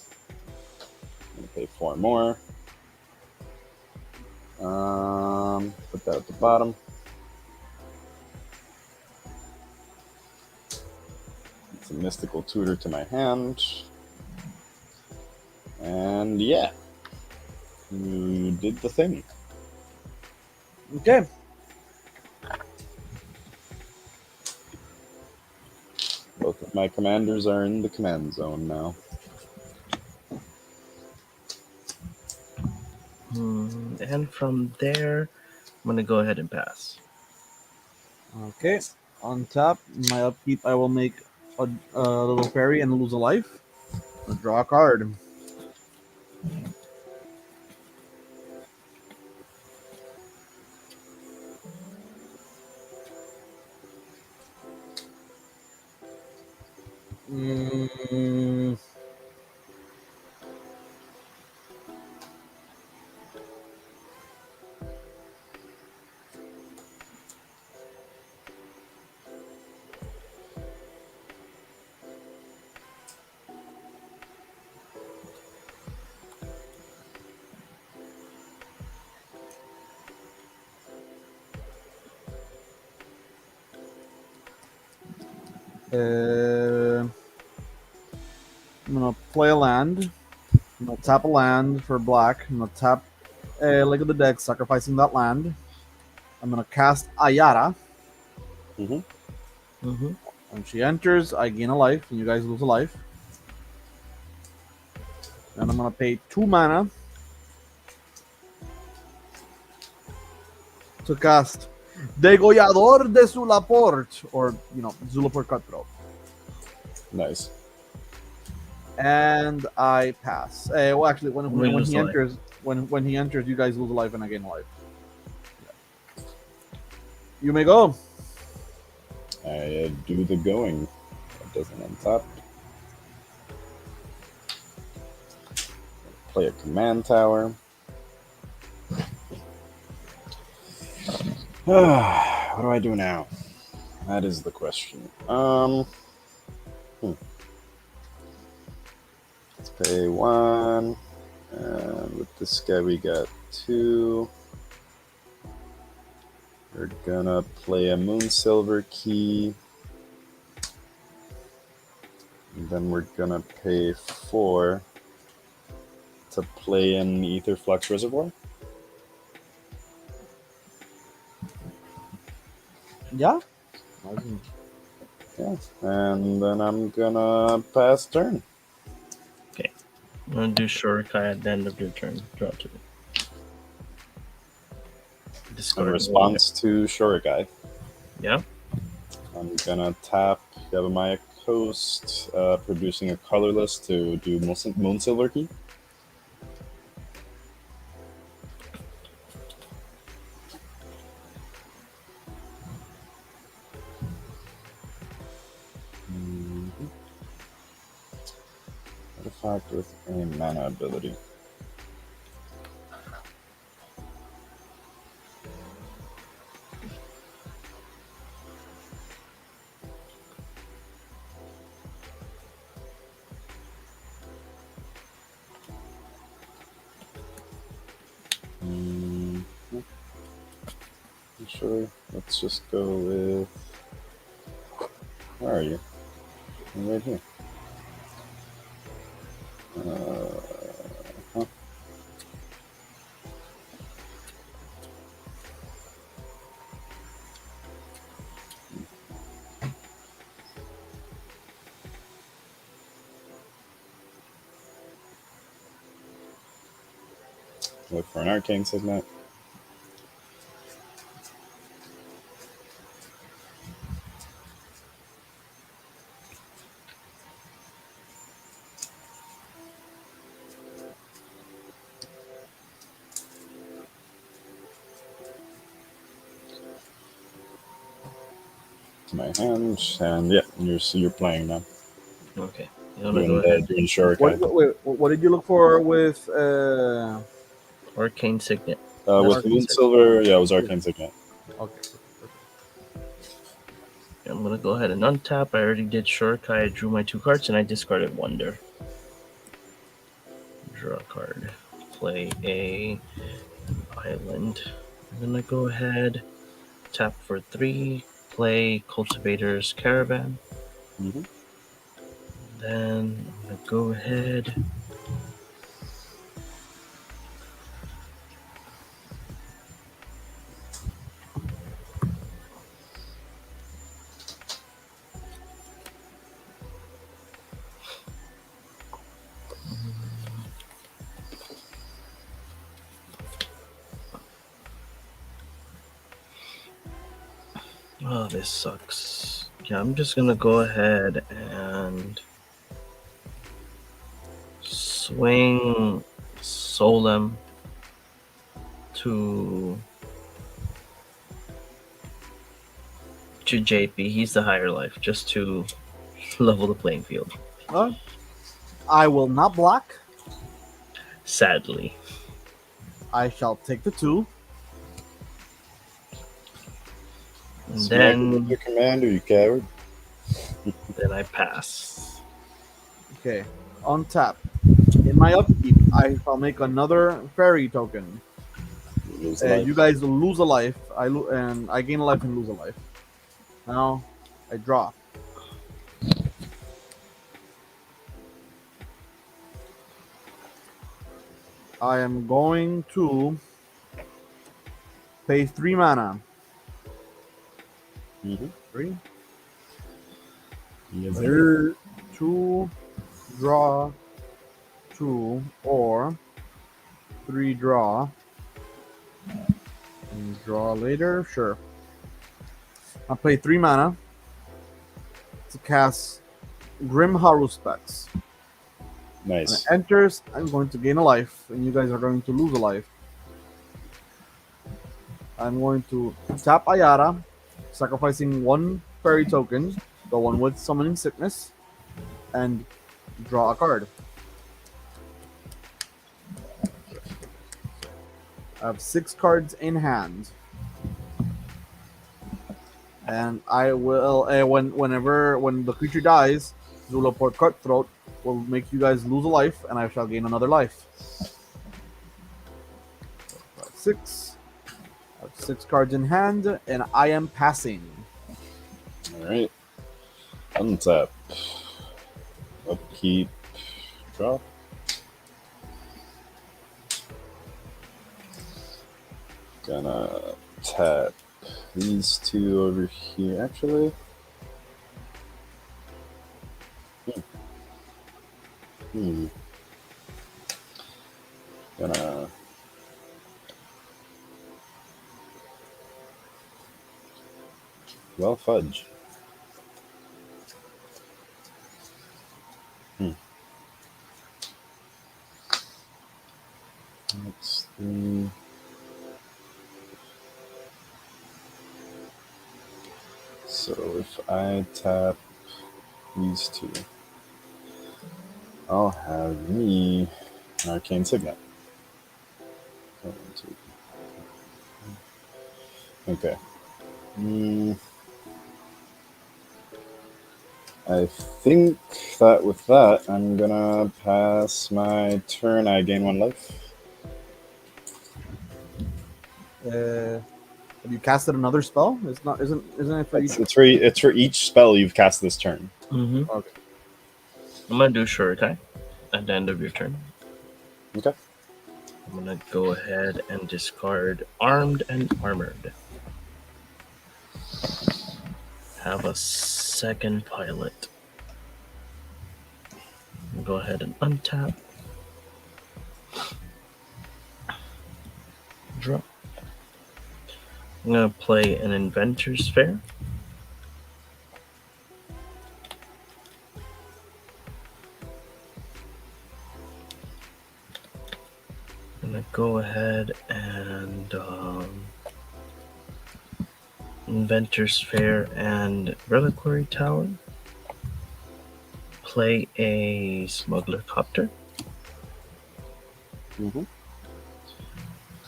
Speaker 4: I'm gonna pay 4 more. Put that at the bottom. It's a Mystical Tutor to my hand. And yeah, you did the thing.
Speaker 2: Okay.
Speaker 4: Both of my commanders are in the command zone now.
Speaker 1: And from there, I'm gonna go ahead and pass.
Speaker 2: Okay. On top, my upkeep, I will make a little fairy and lose a life. I'll draw a card. Mm, I'm gonna play a land. I'm gonna tap a land for black. I'm gonna tap a leg of the deck, sacrificing that land. I'm gonna cast Ayara. When she enters, I gain a life, and you guys lose a life. And I'm gonna pay 2 mana to cast Degollador de Zulaport, or Zulaport Cutthroat,
Speaker 4: Nice.
Speaker 2: and I pass. Well, actually,
Speaker 1: We
Speaker 2: when
Speaker 1: lose
Speaker 2: he
Speaker 1: a life.
Speaker 2: enters, when he enters, you guys lose a life and I gain a life. You may go.
Speaker 4: I do the going. That doesn't untap. Play a command tower. What do I do now? That is the question. Let's pay 1. And with this guy, we got 2. We're gonna play a Moon Silver Key. And then we're gonna pay 4 to play an Ether Flux Reservoir.
Speaker 2: Yeah.
Speaker 4: Yeah. And then I'm gonna pass turn.
Speaker 1: I'm gonna do Shurikai at the end of your turn. Draw 2.
Speaker 4: In
Speaker 1: Discard
Speaker 4: response to Shurikai,
Speaker 1: Yeah.
Speaker 4: I'm gonna tap Yabamaya Coast, producing a colorless to do Moon Silver Key. Artifact with a mana ability. Sure, let's just go with. Where are you? I'm right here. Huh. Look for an arcane signet. To my hand, and yeah, you're playing now.
Speaker 1: Okay. You wanna go
Speaker 4: Doing
Speaker 1: ahead?
Speaker 4: doing Shurikai.
Speaker 2: What did you look for with
Speaker 1: Arcane Signet.
Speaker 4: With
Speaker 1: Arcane
Speaker 4: Moon
Speaker 1: Signet.
Speaker 4: Silver, yeah, it was arcane signet.
Speaker 2: Okay.
Speaker 1: I'm gonna go ahead and untap. I already did Shurikai. I drew my 2 cards and I discarded Wonder. Draw a card. Play a island. I'm gonna go ahead, tap for 3, play Cultivator's Caravan.
Speaker 4: Mm-hmm.
Speaker 1: Then I'm gonna go ahead. Oh, this sucks. Yeah, I'm just gonna go ahead and swing Solem to JP. He's the higher life, just to level the playing field.
Speaker 2: I will not block.
Speaker 1: Sadly.
Speaker 2: I shall take the 2.
Speaker 1: And
Speaker 4: Smack him with
Speaker 1: then
Speaker 4: your commander, you coward.
Speaker 1: I pass.
Speaker 2: Okay. On tap. In my upkeep, I shall make another fairy token.
Speaker 4: You lose life.
Speaker 2: You guys lose a life. And I gain a life and lose a life. Now I draw. I am going to pay 3 mana.
Speaker 4: Mm-hmm.
Speaker 2: 3.
Speaker 4: Yes,
Speaker 2: There, 2, draw, 2, or 3 draw, Draw later, sure. I'll play 3 mana to cast Grim Haruspects. When it
Speaker 4: Nice.
Speaker 2: enters, I'm going to gain a life, and you guys are going to lose a life. I'm going to tap Ayara, sacrificing 1 fairy token, the one with Summoning Sickness, and draw a card. I have 6 cards in hand. And I will, when the creature dies, Zulaport Cutthroat will make you guys lose a life, and I shall gain another life. 6. I have 6 cards in hand, and I am passing.
Speaker 4: All right. Untap. Upkeep. Drop. Gonna tap these 2 over here. Actually. Gonna. Well, fudge. That's 3. So if I tap these 2, I'll have me an Arcane Signet. 1, 2. Okay. I think that with that, I'm gonna pass my turn. I gain 1 life.
Speaker 2: Have you casted another spell? It's not. Isn't it for each?
Speaker 4: It's for each spell you've cast this turn.
Speaker 1: Mm-hmm.
Speaker 2: Okay.
Speaker 1: I'm gonna do Shurikai at the end of your turn.
Speaker 4: Okay.
Speaker 1: I'm gonna go ahead and discard Armed and Armored. Have a second pilot. Go ahead and untap. Draw. I'm gonna play an Inventor's Fair. I'm gonna go ahead and Inventor's Fair and Reliquary Tower. Play a Smuggler Copter.
Speaker 4: Mm-hmm.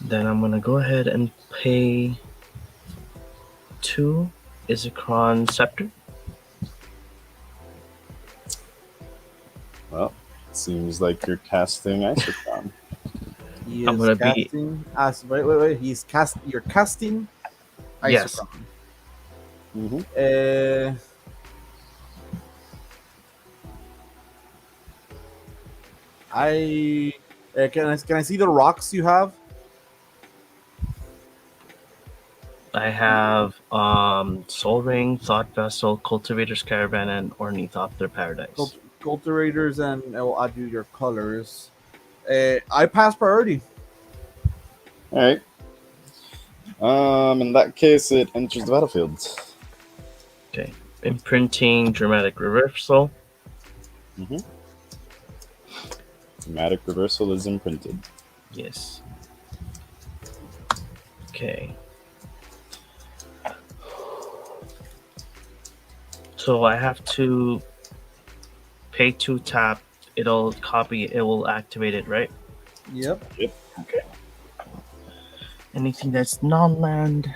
Speaker 1: Then I'm gonna go ahead and pay 2 Izzakron Scepter.
Speaker 4: Well, it seems like you're casting Isotron.
Speaker 2: He
Speaker 1: I'm
Speaker 2: is
Speaker 1: gonna be-
Speaker 2: casting. Wait. He's cast. You're casting.
Speaker 1: Yes.
Speaker 2: Isotron.
Speaker 4: Mm-hmm.
Speaker 2: Can I see the rocks you have?
Speaker 1: I have Soul Ring, Thought Vessel, Cultivator's Caravan, and Ornithopter Paradise.
Speaker 2: Cultivators, and I will add you your colors. I pass priority.
Speaker 4: All right. In that case, it enters the battlefield.
Speaker 1: Okay. Imprinting Dramatic Reversal.
Speaker 4: Mm-hmm. Dramatic Reversal is imprinted.
Speaker 1: Yes. Okay. So I have to pay 2 tap. It'll copy. It will activate it, right?
Speaker 2: Yep.
Speaker 1: Okay. Anything that's non-land,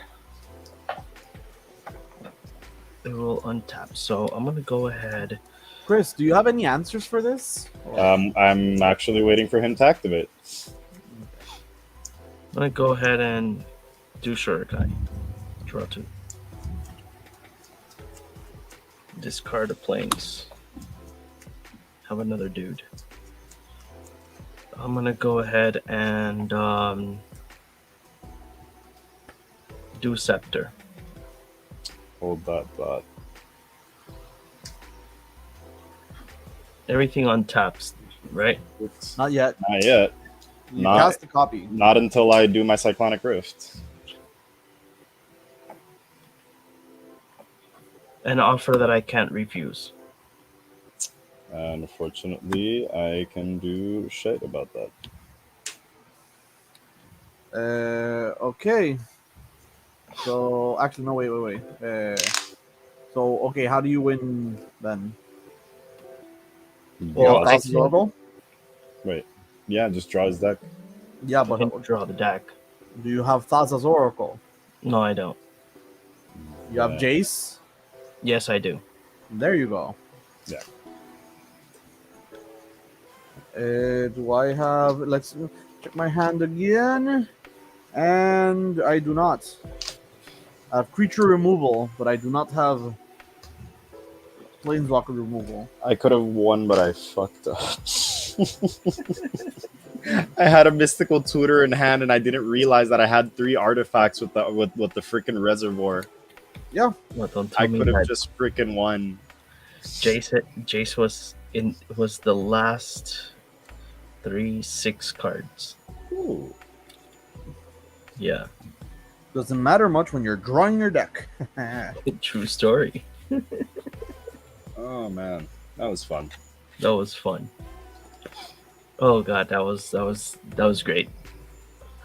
Speaker 1: it will untap. So I'm gonna go ahead.
Speaker 2: Chris, do you have any answers for this?
Speaker 4: I'm actually waiting for him to activate.
Speaker 1: I'm gonna go ahead and do Shurikai. Draw 2. Discard a planes. Have another dude. I'm gonna go ahead and do Scepter.
Speaker 4: Hold that thought.
Speaker 1: Everything on taps, right?
Speaker 2: Not yet.
Speaker 4: Not yet.
Speaker 2: You
Speaker 4: Not-
Speaker 2: cast the copy.
Speaker 4: Not until I do my Cyclonic Rift.
Speaker 1: An offer that I can't refuse.
Speaker 4: And unfortunately, I can do shit about that.
Speaker 2: Okay. So actually, no, wait. So okay, how do you win then? You have
Speaker 1: Well,
Speaker 4: Draws.
Speaker 1: I
Speaker 2: Thassa's
Speaker 1: can
Speaker 2: Oracle?
Speaker 4: Wait. Yeah, just draw his deck.
Speaker 2: Yeah,
Speaker 1: I
Speaker 2: but
Speaker 1: can draw the deck.
Speaker 2: do you have Thassa's Oracle?
Speaker 1: No, I don't.
Speaker 2: You have
Speaker 4: Yeah.
Speaker 2: Jace?
Speaker 1: Yes, I do.
Speaker 2: There you go.
Speaker 4: Yeah.
Speaker 2: Do I have? Let's check my hand again. And I do not. I have creature removal, but I do not have planeswalker removal.
Speaker 4: I could have won, but I fucked up. I had a mystical tutor in hand, and I didn't realize that I had 3 artifacts with the freaking reservoir.
Speaker 2: Yeah,
Speaker 1: Well, don't tell
Speaker 4: I
Speaker 1: me
Speaker 4: could have
Speaker 1: that
Speaker 4: just freaking won.
Speaker 1: Jace was the last 3-6 cards.
Speaker 4: Ooh.
Speaker 1: Yeah,
Speaker 2: doesn't matter much when you're drawing your deck.
Speaker 1: true story.
Speaker 4: Oh man, that was fun.
Speaker 1: That was fun. Oh god, that was great.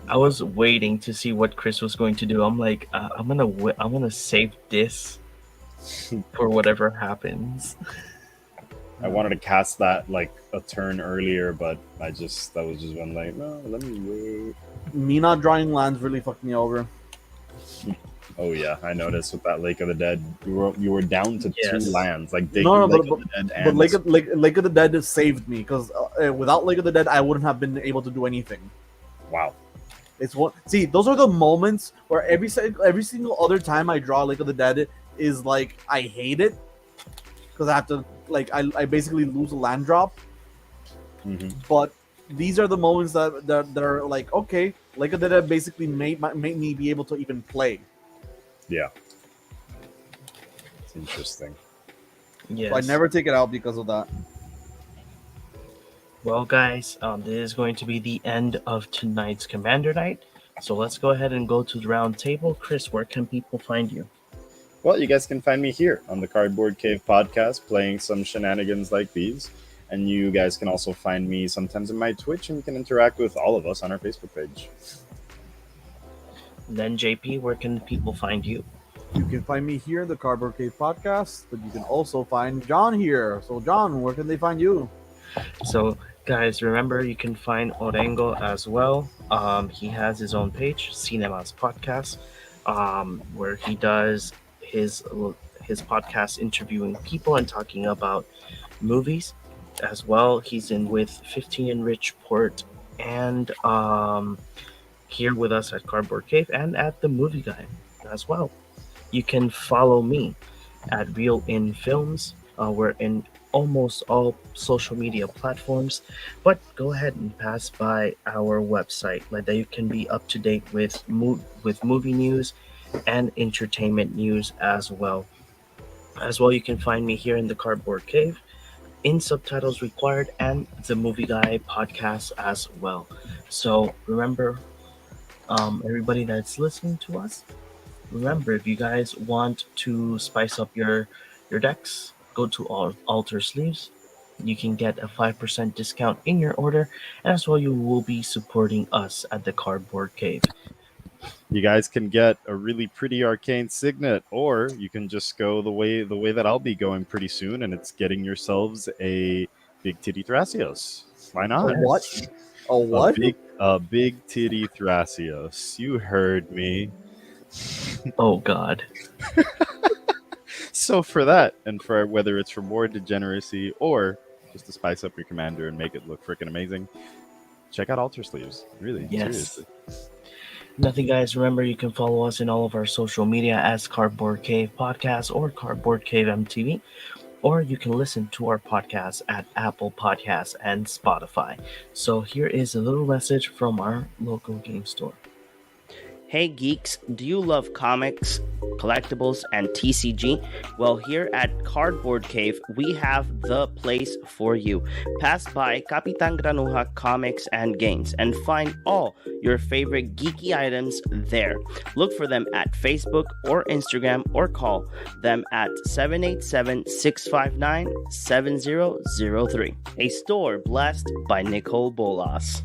Speaker 1: I was waiting to see what Chris was going to do. I'm like, I'm gonna save this for whatever happens.
Speaker 4: I wanted to cast that like a turn earlier, but that was just one like, no, let me wait.
Speaker 2: Me not drawing lands really fucked me over.
Speaker 4: Oh yeah, I noticed with that Lake of the Dead, you were down to
Speaker 1: Yes.
Speaker 4: 2 lands, like Lake
Speaker 2: No,
Speaker 4: of the Dead
Speaker 2: but
Speaker 4: and
Speaker 2: Lake of the Dead saved me because without Lake of the Dead, I wouldn't have been able to do anything.
Speaker 4: wow.
Speaker 2: It's one. See, those are the moments where every single other time I draw Lake of the Dead is like I hate it because I have to like I basically lose a land drop.
Speaker 4: Hmm.
Speaker 2: But these are the moments that are like okay, Lake of the Dead basically made me be able to even play.
Speaker 4: Yeah, it's interesting.
Speaker 1: Yes.
Speaker 2: So I never take it out because of that.
Speaker 1: Well, guys, this is going to be the end of tonight's Commander Night. So let's go ahead and go to the round table. Chris, where can people find you?
Speaker 4: Well, you guys can find me here on the Cardboard Cave podcast playing some shenanigans like these. And you guys can also find me sometimes in my Twitch, and you can interact with all of us on our Facebook page.
Speaker 1: Then, JP, where can people find you?
Speaker 2: You can find me here in the Cardboard Cave podcast, but you can also find John here. So, John, where can they find you?
Speaker 1: So, guys, remember you can find Orengo as well. He has his own page, Cinema's Podcast, where he does his podcast interviewing people and talking about movies as well. He's in with 15 in Richport and here with us at Cardboard Cave and at the Movie Guy as well. You can follow me at Real In Films. We're in almost all social media platforms, but go ahead and pass by our website like that you can be up to date with movie news and entertainment news as well. As well, you can find me here in the Cardboard Cave in Subtitles Required and the Movie Guy podcast as well. So remember, everybody that's listening to us, remember if you guys want to spice up your decks, go to Alter Sleeves. You can get a 5% discount in your order, and as well you will be supporting us at the Cardboard Cave.
Speaker 4: You guys can get a really pretty arcane signet, or you can just go the way that I'll be going pretty soon, and it's getting yourselves a big titty Thracios. Why
Speaker 2: A
Speaker 4: not?
Speaker 2: what? A
Speaker 4: A
Speaker 2: what?
Speaker 4: big titty Thracios. You heard me.
Speaker 1: Oh god.
Speaker 4: So for that, and for whether it's for more degeneracy or just to spice up your commander and make it look freaking amazing, check out Alter Sleeves. Really,
Speaker 1: Yes.
Speaker 4: seriously.
Speaker 1: Nothing, guys. Remember, you can follow us in all of our social media as Cardboard Cave Podcast or Cardboard Cave MTV, or you can listen to our podcast at Apple Podcasts and Spotify. So here is a little message from our local game store. Hey geeks, do you love comics, collectibles, and TCG? Well, here at Cardboard Cave, we have the place for you. Pass by Kapitan Granuja Comics and Games and find all your favorite geeky items there. Look for them at Facebook or Instagram or call them at 787-659-7003. A store blessed by Nicole Bolas.